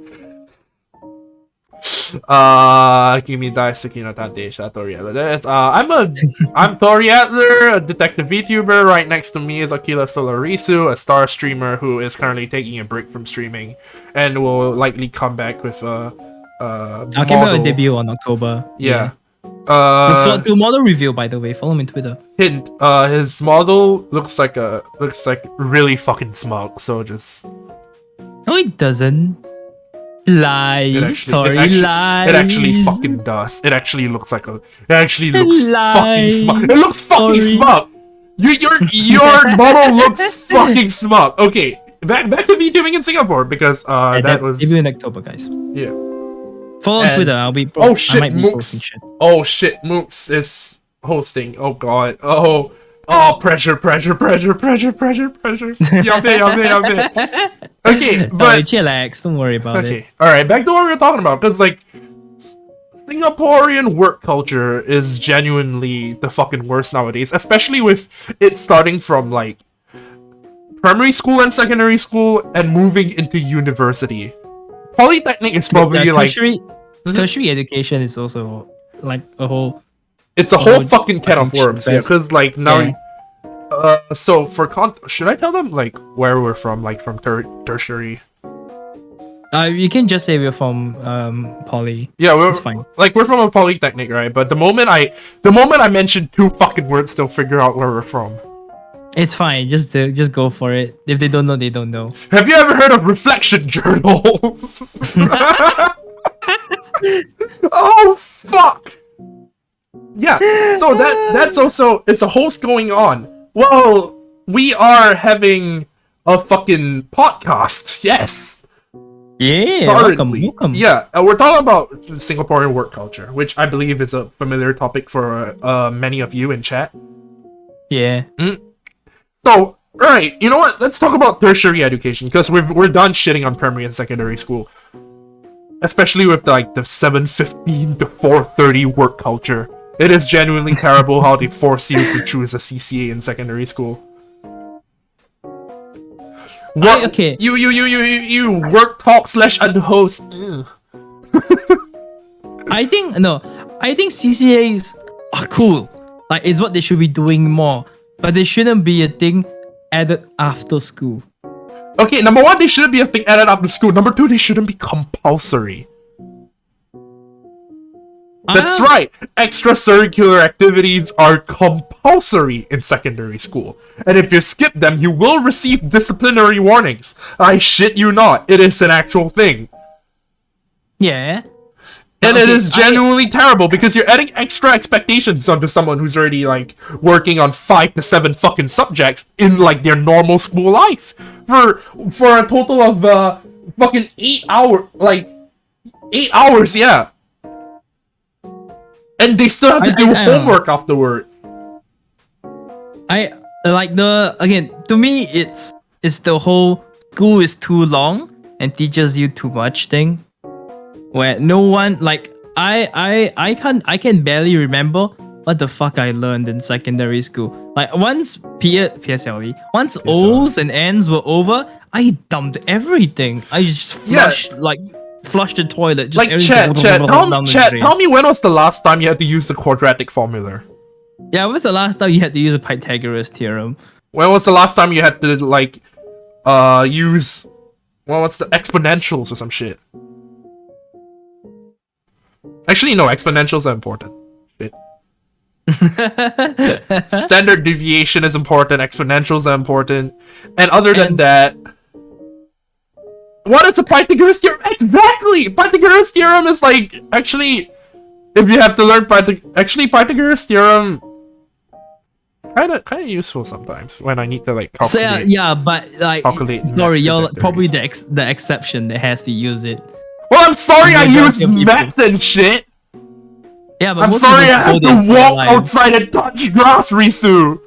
Kimi dai Sukino Tadesha Torii Adler. I'm Torii Adler, a detective VTuber. Right next to me is Aquila Solarisu, a star streamer who is currently taking a break from streaming and will likely come back with a I'll give it a debut on October. Yeah. Look forward to model review, by the way. Follow me on Twitter. Hint, his model looks like really fucking smug, so just No, it doesn't. Lies, Torii, lies. it actually fucking does. It actually looks fucking smug. It looks fucking Torii. smug. Your model looks fucking smug. Okay, back to VTubing in Singapore because that was debut in October, guys. yeah. Follow on And- Twitter. I'll be. Oh I shit, might be posting Mooks. shit. Oh shit, Mooks is hosting. Oh god. Oh, pressure. Yabe. Okay, But but chillax. Don't worry about it. okay. All right, back to what we were talking about cuz like Singaporean work culture is genuinely the fucking worst nowadays, especially with it starting from like primary school and secondary school and moving into university. Polytechnic is probably Yeah, like tertiary education is also like a whole. it's a whole fucking can of fucking worms, yeah. fest. Because like now, Yeah. so for should I tell them like where we're from, like from tertiary? You can just say we're from Poly. Yeah, It's fine. Like we're from a polytechnic, right? But the moment I mention two fucking words, they'll figure out where we're from. It's fine. Just go for it. If they don't know, they don't know. Have you ever heard of reflection journals? Oh fuck! Yeah, so that's also it's a host going on. Well, we are having a fucking podcast. Yes. Yeah. Currently. Welcome. Yeah, we're talking about Singaporean work culture, which I believe is a familiar topic for many of you in chat. Yeah. So, right, you know what? Let's talk about tertiary education because we're done shitting on primary and secondary school, especially with like the 7:15 to 4:30 work culture. It is genuinely terrible how they force you to choose a CCA in secondary school. What? okay. You work talk / unhost. Ugh. I think CCAs are cool. Like it's what they should be doing more, but they shouldn't be a thing added after school. Okay, number one, they shouldn't be a thing added after school. Number two, they shouldn't be compulsory. That's right. Extracurricular activities are compulsory in secondary school. And if you skip them, you will receive disciplinary warnings. I shit you not. It is an actual thing. Yeah. And it Okay, is genuinely terrible because you're adding extra expectations onto someone who's already like working on 5 to 7 fucking subjects in like their normal school life for a total of fucking 8 hours, yeah. And they still have to do I homework afterwards. I like to me it's the whole school is too long and teaches you too much thing. Where no one like I can barely remember what the fuck I learned in secondary school. Like once PSLE, once O's and N's were over, I dumped everything. I just flushed the toilet. Just Like everything down the drain. tell me when was the last time you had to use the quadratic formula? Yeah, when was the last time you had to use a Pythagoras theorem? When was the last time you had to like use what's the exponentials or some shit? Actually, no, exponentials are important. Shit. Standard deviation is important, exponentials are important, and other than that, What is a Pythagoras theorem? Exactly! Pythagoras theorem is like, actually, if you have to learn Pythagoras theorem, kind of useful sometimes when I need to like calculate. So yeah, but like, calculate sorry, you're trajectories. probably the exception that has to use it. Well, I'm sorry I use Majority of people. maths and shit. Yeah, but I'm most sorry people I have go their to entire walk lives. outside and touch grass, Risu.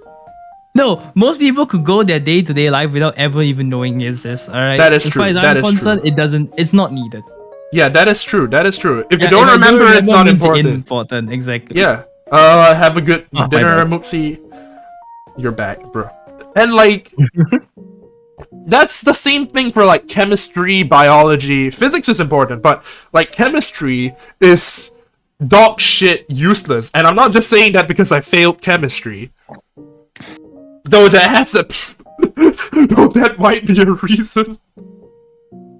No, most people could go their day-to-day life without ever even knowing this. All right. That is as true, far as that I'm is concerned, true. it's not needed. Yeah, that is true. That is true. If Yeah, you don't if I remember, it's not means important. Important, exactly. Yeah. Have a good Oh, my dinner, bad. Moopsie. You're back, bro. And like, that's the same thing for like chemistry, biology. Physics is important, but like chemistry is dog shit useless. And I'm not just saying that because I failed chemistry. Though that has a though that might be a reason.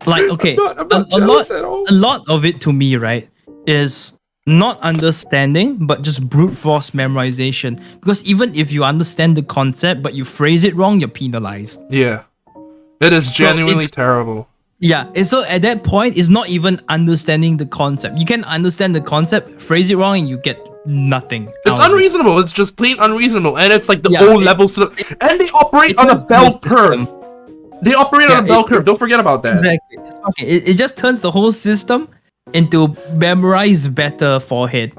Like, okay, I'm not a jealous at all. lot of it to me, right, is not understanding, but just brute force memorization. Because even if you understand the concept, but you phrase it wrong, you're penalized. Yeah. It is genuinely it's- terrible. Yeah, and so at that point, it's not even understanding the concept. You can understand the concept, phrase it wrong, and you get nothing. It's out of it. unreasonable. It's just plain unreasonable, and it's like the Yeah, O-level stuff. And they operate on a turns the bell whole curve. system. They operate on a Yeah, bell curve. Don't forget about that. Exactly. It's fucking, it just turns the whole system into memorize better forehead.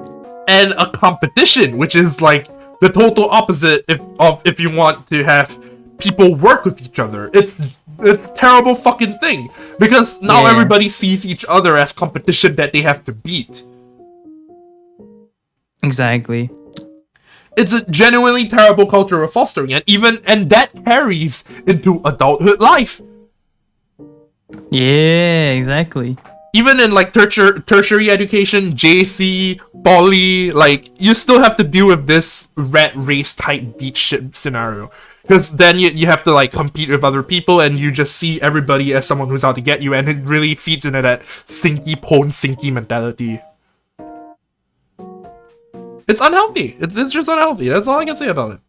And a competition, which is like the total opposite if you want to have people work with each other. It's a terrible fucking thing because now Yeah. everybody sees each other as competition that they have to beat. Exactly. It's a genuinely terrible culture of fostering, and that carries into adulthood life. Yeah, exactly. Even in like tertiary education, JC, poly, like you still have to deal with this rat race type beat shit scenario. Because then you have to like compete with other people and you just see everybody as someone who's out to get you, and it really feeds into that sinky mentality. It's unhealthy. It's just unhealthy. That's all I can say about it.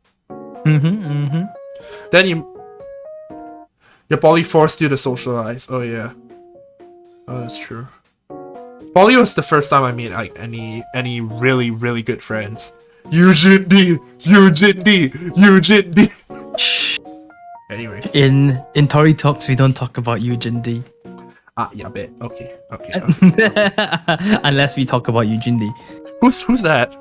Then your poly forced you to socialize. Oh yeah. Oh, that's true. Poly was the first time I made like any really good friends. Eugene D. Shh. Anyway. In Torii Talks, we don't talk about Eugene D. Yeah, bet. Okay. Unless we talk about Eugene D. Who's that?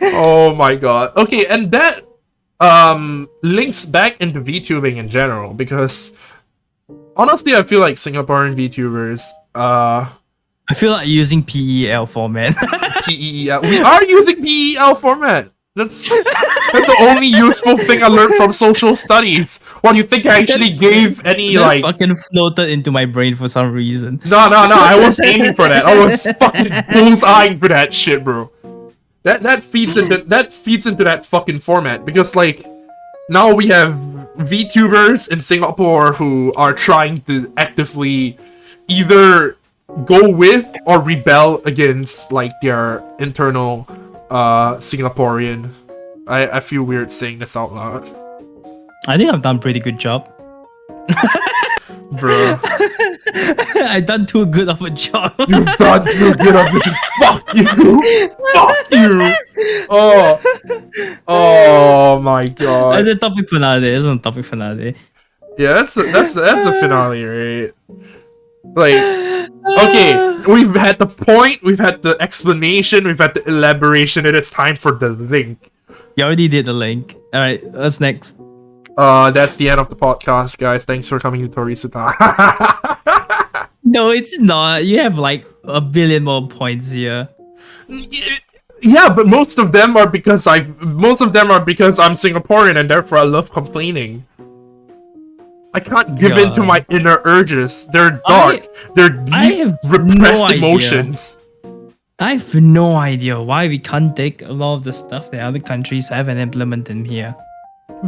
Oh my god. Okay, and that links back into VTubing in general, because honestly I feel like Singaporean VTubers I feel like using PEL format. PEL. We are using PEL format. That's the only useful thing I learned from social studies. What do you think I actually gave any That like fucking floated into my brain for some reason. No, I was aiming for that. I was fucking bullseyeing for that shit, bro. That feeds into that fucking format, because like now we have VTubers in Singapore who are trying to actively either go with or rebel against like their internal Singaporean. I feel weird saying this out loud. I think I've done a pretty good job. Bro. I've done too good of a job. You've done too good of it. Fuck you. Fuck you. Oh my god. That's a topic for another day. That's a topic for another day. Yeah, that's a finale, right? Like, okay, we've had the point, we've had the explanation, we've had the elaboration. It is time for the link. You already did the link. Alright, what's next? That's the end of the podcast, guys. Thanks for coming to TorisuTalks. No, it's not. You have like a billion more points here. Yeah, but most of them are because I'm Singaporean and therefore I love complaining. I can't give in to my inner urges. They're dark. They're deep, repressed emotions. I have no idea why we can't take a lot of the stuff that other countries have and implement in here.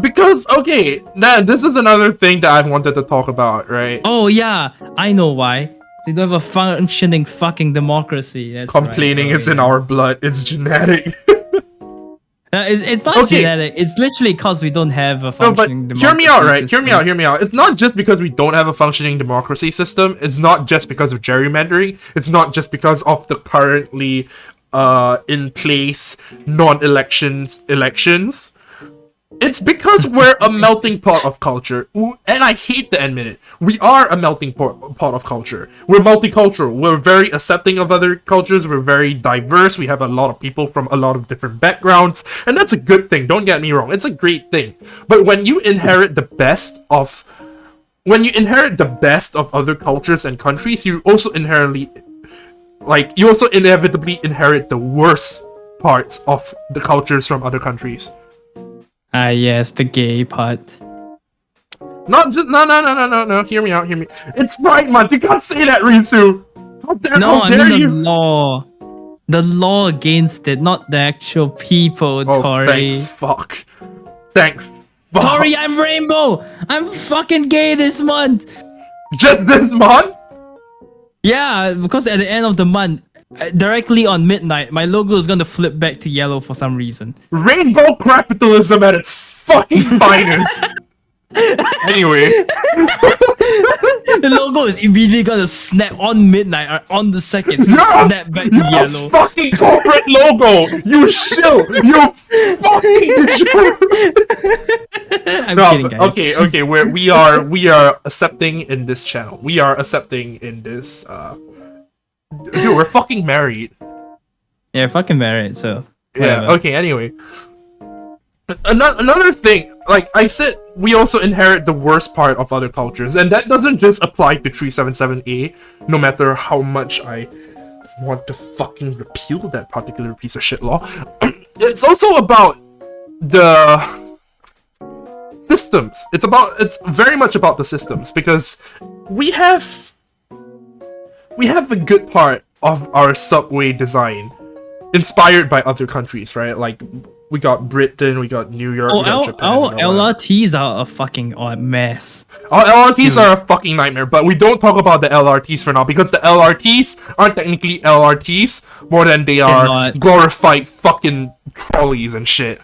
Because, okay, this is another thing that I've wanted to talk about, right? Oh yeah, I know why. So you don't have a functioning fucking democracy. That's Complaining right. is in our blood. It's genetic. It's not Okay. genetic. It's literally because we don't have a No, but functioning democracy hear me out, right? system. Hear me out. It's not just because we don't have a functioning democracy system. It's not just because of gerrymandering. It's not just because of the currently in place non-elections elections. It's because we're a melting pot of culture, and I hate to admit it. We are a melting pot of culture. We're multicultural. We're very accepting of other cultures. We're very diverse. We have a lot of people from a lot of different backgrounds, and that's a good thing. Don't get me wrong. It's a great thing. But when you inherit the best of other cultures and countries, you also inevitably inherit the worst parts of the cultures from other countries. Ah, yes, the gay part. Not just no. Hear me out. It's Pride Month. You can't say that, Rinsu. How dare you? The law against it, not the actual people, Oh, Torii. Thank fuck. Torii, I'm rainbow. I'm fucking gay this month. Just this month? Yeah, because at the end of the month, directly on midnight, my logo is gonna flip back to yellow for some reason. Rainbow capitalism at its fucking finest. Anyway. The logo is immediately gonna snap on midnight or on the second. It's gonna snap back to yellow. A fucking corporate logo. You shill. You fucking shill. I'm kidding, guys. Okay. We are accepting in this channel. We are accepting in this. Dude, we're fucking married. Yeah, fucking married. So yeah. whatever. Okay. Anyway. Another thing, like I said, we also inherit the worst part of other cultures, and that doesn't just apply to 377A, no matter how much I want to fucking repeal that particular piece of shit law. It's also about the systems. It's very much about the systems, because we have the good part of our subway design inspired by other countries, right? Like, we got Britain, we got New York, we got Japan. Our LRTs are a fucking mess. Our LRTs are a fucking nightmare, but we don't talk about the LRTs for now, because the LRTs aren't technically LRTs more than they are glorified fucking trolleys and shit.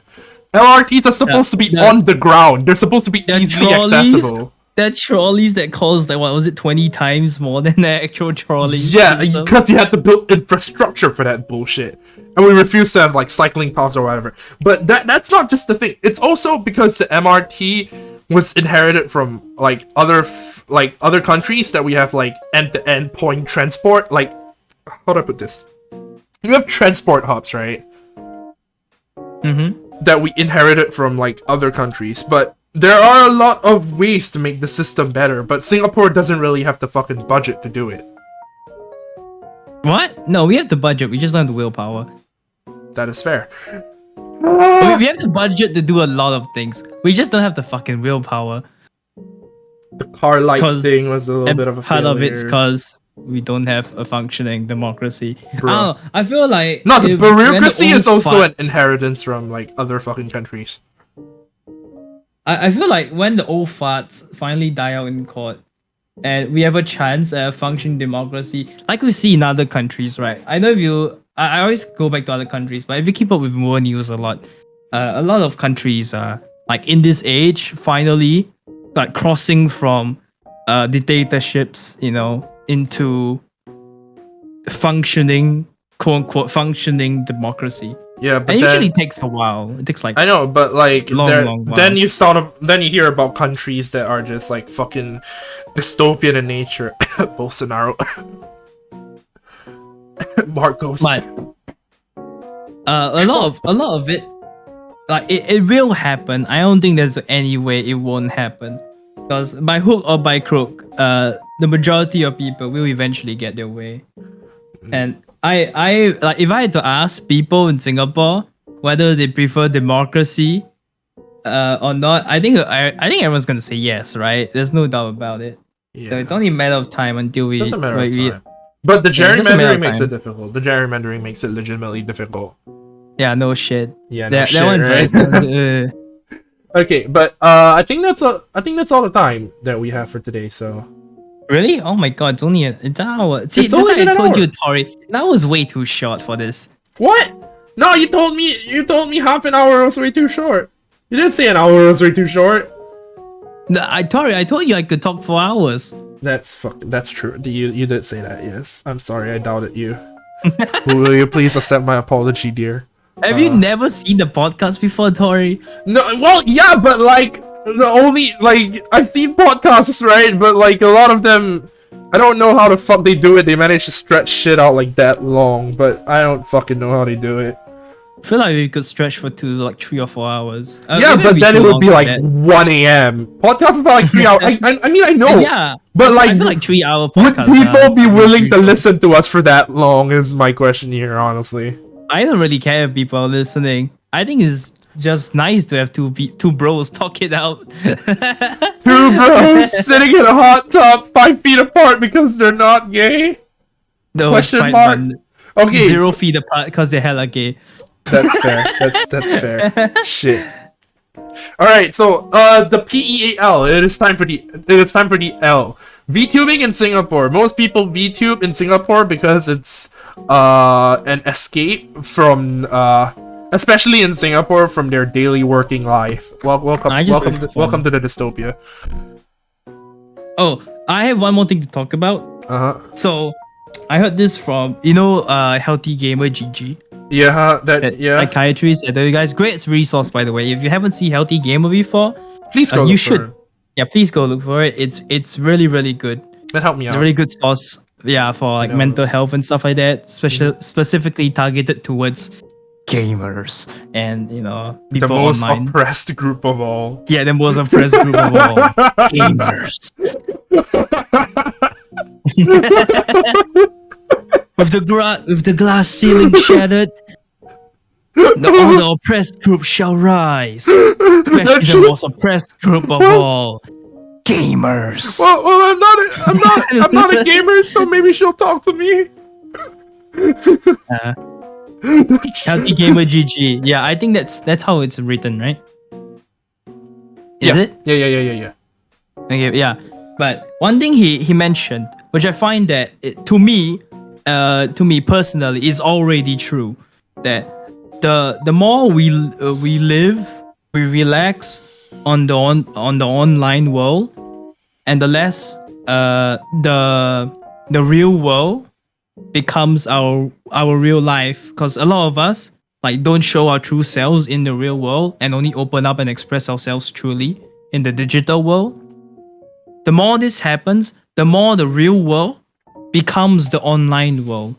LRTs are supposed to be on the ground. They're supposed to be easily accessible. That trolleys that cost like, what was it, 20 times more than the actual trolleys? Yeah, because you had to build infrastructure for that bullshit. And we refuse to have like cycling paths or whatever. But that's not just the thing. It's also because the MRT was inherited from like other countries that we have like end-to-end point transport. Like, how do I put this? You have transport hubs, right? Mm-hmm. That we inherited from like other countries, but there are a lot of ways to make the system better, but Singapore doesn't really have the fucking budget to do it. What? No, we have the budget. We just don't have the willpower. That is fair. We have the budget to do a lot of things. We just don't have the fucking willpower. The car light thing was a little bit of a part failure. of it's because we don't have a functioning democracy. Bro. I feel like no, the bureaucracy is also an inheritance from like other fucking countries. I feel like when the old farts finally die out in court and we have a chance at a functioning democracy, like we see in other countries, right? I know if you, I always go back to other countries, but if you keep up with more news a lot of countries are like in this age, finally, like crossing from dictatorships, you know, into functioning, quote unquote, functioning democracy. Yeah, but it usually takes a while. It takes like I know, but like long while. then you hear about countries that are just like fucking dystopian in nature. Bolsonaro, Marcos. But a lot of it, like it will happen. I don't think there's any way it won't happen, because by hook or by crook, the majority of people will eventually get their way. And I like, if I had to ask people in Singapore whether they prefer democracy or not, I think everyone's gonna say yes, right? There's no doubt about it. Yeah. So it's only a matter of time until we. It's a matter of time. But the Yeah, just a matter gerrymandering of makes time. it difficult. The gerrymandering makes it legitimately difficult. Yeah, no shit. Yeah, no That shit, one's right? like, Okay, but I think that's all the time that we have for today. So really? Oh my god, it's only an hour. See, It's that's only why I been an told hour. you, Torii. That was way too short for this. what? No, you told me half an hour was way too short. You didn't say an hour was way too short. No, I told you I could talk for hours. That's true. You did say that, yes. I'm sorry, I doubted you. Will you please accept my apology, dear? Have you never seen the podcast before, Torii? No, well, yeah, but like the only like I've seen podcasts, right? But like a lot of them, I don't know how the fuck they do it. They manage to stretch shit out like that long, but I don't fucking know how they do it. I feel like we could stretch for 3 or 4 hours. Yeah, but then it would be like 1 a.m. Podcasts are like 3 hours. I mean, I know. Yeah, but like, I feel like 3 hour would podcasts. people be willing to listen to us for that long? Is my question here, honestly. I don't really care if people are listening. I think it's just nice to have two bros talk it out. 2 bros sitting in a hot tub 5 feet apart because they're not gay? No, Question mark. Okay. 0 feet apart because they're hella gay. That's fair. That's fair. Shit. All right. So the PEAL. It is time for the L. VTubing in Singapore. Most people VTube in Singapore because it's an escape from especially in Singapore from their daily working life. Welcome to the dystopia. Oh, I have one more thing to talk about. So I heard this from Healthy Gamer GG. Yeah, psychiatrist. You guys, great resource by the way. If you haven't seen Healthy Gamer before, please go. You should. Yeah, please go look for it. It's really really good. That helped me out. It's a really good source. Yeah, for like mental health and stuff like that. Specifically targeted towards gamers and people the most online. Oppressed group of all. Yeah, the most oppressed group of all. Gamers. With the glass ceiling shattered, all the oppressed group shall rise. Especially the most oppressed group of all, gamers. Well, I'm not a gamer, so maybe she'll talk to me. Healthy Gamer GG. Yeah, I think that's how it's written, right? Is it? Yeah. Okay, yeah. But one thing he mentioned, which I find that to me personally is already true, that the more we live, we relax on the online world, and the less the real world becomes our real life, because a lot of us like don't show our true selves in the real world and only open up and express ourselves truly in the digital world. The more this happens, the more the real world becomes the online world,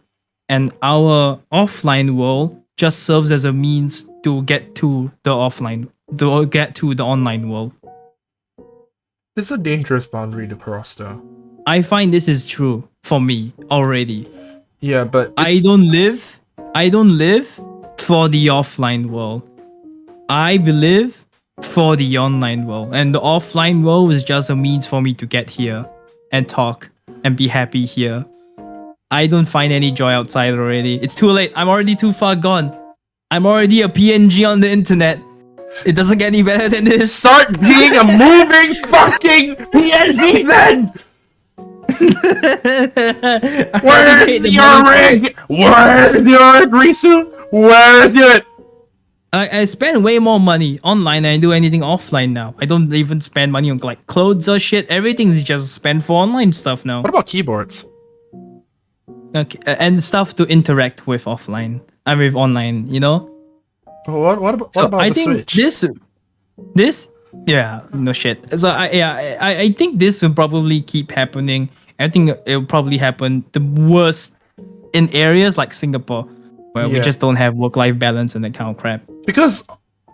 and our offline world just serves as a means to get to the online world. This is a dangerous boundary to cross, though. I find this is true for me already. Yeah, but I don't live for the offline world. I live for the online world, and the offline world is just a means for me to get here and talk and be happy here. I don't find any joy outside already. It's too late. I'm already too far gone. I'm already a PNG on the internet. It doesn't get any better than this. Start being a moving fucking PNG then! Where's your rig? Where's your Risu? Where's it? I spend way more money online than I do anything offline now. I don't even spend money on like clothes or shit. Everything's just spent for online stuff now. What about keyboards? Okay, and stuff to interact with offline. With online, What about I the think Switch? this yeah, no shit. So I think this will probably keep happening. I think it will probably happen the worst in areas like Singapore, where we just don't have work-life balance and that kind of crap. Because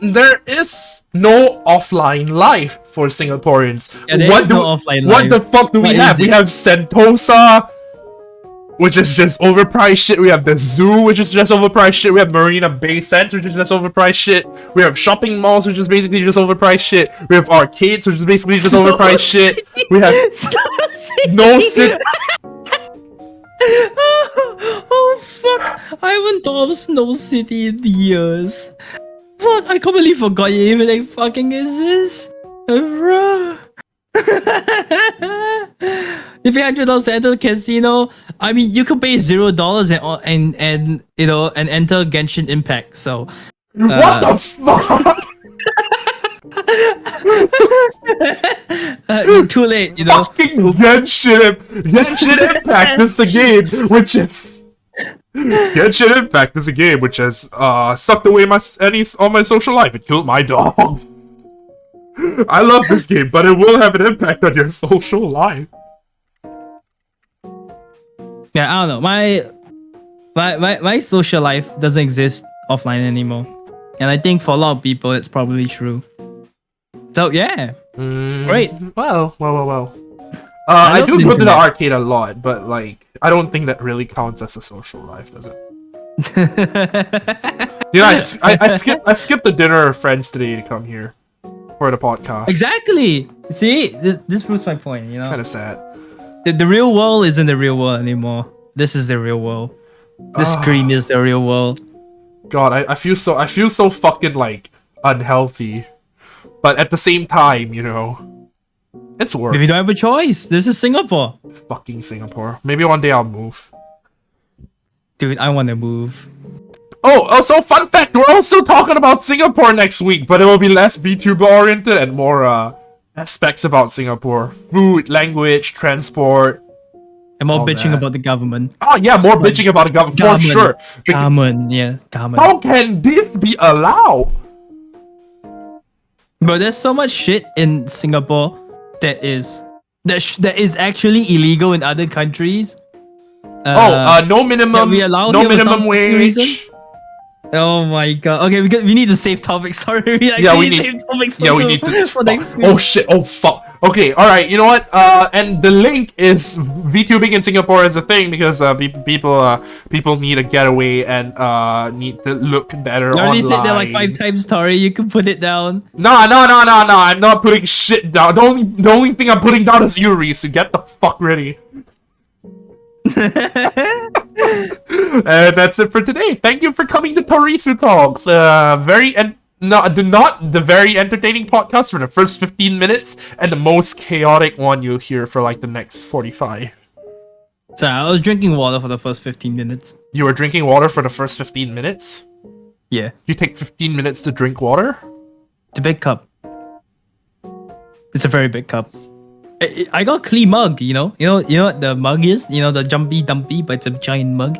there is no offline life for Singaporeans. Yeah, offline life. What the fuck do we have? We have Sentosa, which is just overpriced shit. We have the zoo, which is just overpriced shit. We have Marina Bay Sands, which is just overpriced shit. We have shopping malls, which is basically just overpriced shit. We have arcades, which is basically just overpriced shit. We have no city. Oh fuck! I haven't thought of Snow City in years. Fuck! I completely forgot it even like fucking exists. Bruh. You pay $100 to enter the casino. I mean, you could pay $0 and you know and enter Genshin Impact. So What the fuck? too late, you know. Fucking Genshin Impact is a game which is Genshin Impact is a game which has sucked away all my social life. It killed my dog. I love this game, but it will have an impact on your social life. Yeah, I don't know. My social life doesn't exist offline anymore, and I think for a lot of people, it's probably true. So yeah, great. Well. I do go to the arcade a lot, but like, I don't think that really counts as a social life, does it? Yeah, I skipped the dinner of friends today to come here for the podcast. Exactly. See, this proves my point. You know, Kind of sad. the real world isn't the real world anymore. This is the real world. The screen is the real world. God, I feel so fucking like unhealthy, but at the same time, you know, it's work. Maybe you don't have a choice. This is Singapore. Fucking Singapore. Maybe one day I'll move. Dude, I want to move. Oh, also fun fact, we're also talking about Singapore next week, but it will be less VTuber oriented and more aspects about Singapore. Food, language, transport. And more all bitching that. about the government. Oh yeah, more bitching about the government for sure. Government, yeah, government. How can this be allowed? Bro, there's so much shit in Singapore that is actually illegal in other countries. No minimum, we allow no here for minimum some wage. reason? Oh my god. Okay, we need to save topics. Sorry, we need to save topics for next week. Oh shit, oh fuck. Okay, alright, you know what? And the link is VTubing in Singapore is a thing because people need a getaway and need to look better You already online. said that like 5 times, Torii. You can put it down. No, I'm not putting shit down. The only thing I'm putting down is you, Reese, so get the fuck ready. And that's it for today. Thank you for coming to TorisuTalks. Not the very entertaining podcast for the first 15 minutes, and the most chaotic one you'll hear for like the next 45. So I was drinking water for the first 15 minutes. You were drinking water for the first 15 minutes? Yeah. You take 15 minutes to drink water? It's a big cup. It's a very big cup. I got a clean mug, you know what the mug is? You know, the jumpy dumpy, but it's a giant mug.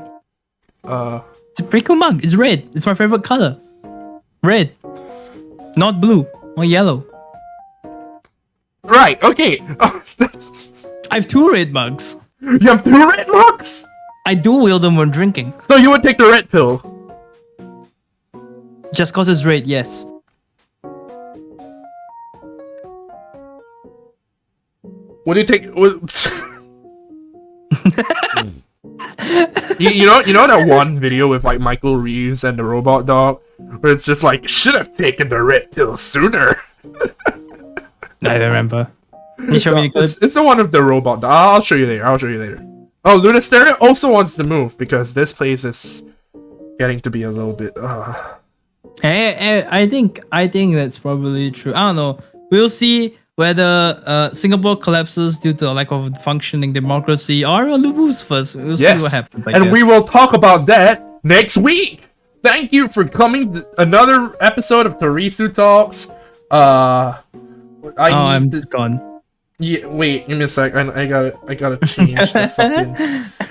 It's a pretty cool mug. It's red. It's my favorite color. Red. Not blue or yellow. Right, okay. I have 2 red mugs. You have 2 red mugs? I do wield them when drinking. So you would take the red pill? Just cause it's red, yes. Would you take... you know that one video with like Michael Reeves and the robot dog where it's just like, should have taken the red pill sooner. I don't remember. You show me the clip? It's the one of the robot dog. I'll show you later. Oh, Lunasteria also wants to move because this place is getting to be a little bit I think that's probably true. I don't know. We'll see whether Singapore collapses due to a lack of functioning democracy or moves first. We'll see what happens. And we will talk about that next week. Thank you for coming to another episode of TorisuTalks. I'm just gone. Yeah, wait, give me a sec. I gotta change the fucking.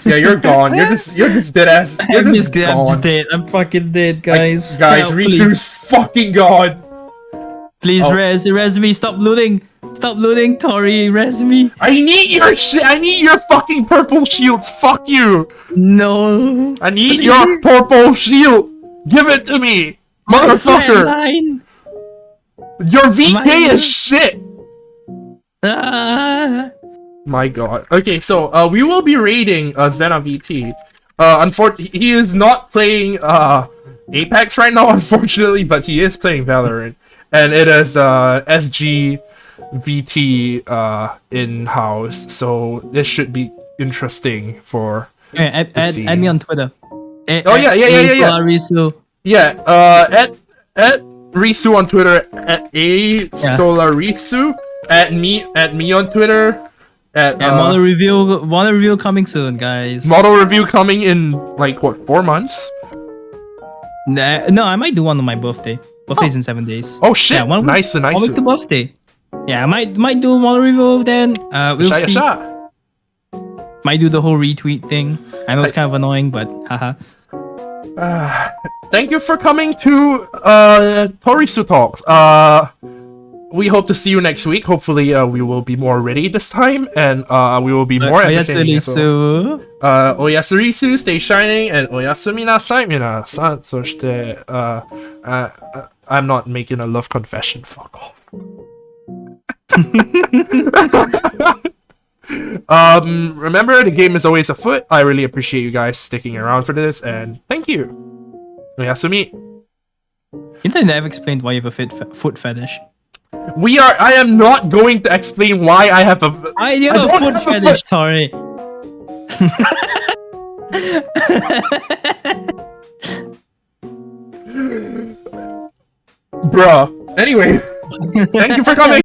Yeah, you're gone. You're just dead ass. You're just gone. I'm just dead. I'm fucking dead, guys. Risu's fucking gone. Please res me. Stop looting, Torii. Res me. I need your shit. I need your fucking purple shields. Fuck you. No. I need your purple shield. Give it to me, motherfucker. Your VK is shit. My god. Okay, so we will be raiding Zena VT. Unfortunately, he is not playing Apex right now, unfortunately, but he is playing Valorant, and it is SG VT in-house, so this should be interesting for. Add me on Twitter. Yeah. Solarisu. Yeah. At Risu on Twitter. At Solarisu. At me on Twitter. At, Yeah, model review coming soon, guys. model review coming in like what 4 months? No, I might do one on my birthday. Birthday's in 7 days. Oh shit! Yeah, one Nice. week to birthday. Yeah, I might do a model review then. We'll Yasha, see. yasha. Might do the whole retweet thing. I know it's kind of annoying, but haha. Thank you for coming to TorisuTalks. We hope to see you next week. Hopefully, we will be more ready this time, and we will be more entertaining as well. Oyasurisu, stay shining, and oyasumi nasai, minasan. そして I'm not making a love confession. Fuck off. Remember, the game is always afoot. I really appreciate you guys sticking around for this, and thank you. Oyasumi. You know, I never explained why you have a foot fetish. I am not going to explain why I have a. You have a foot fetish, Torii. Bruh. Anyway, thank you for coming.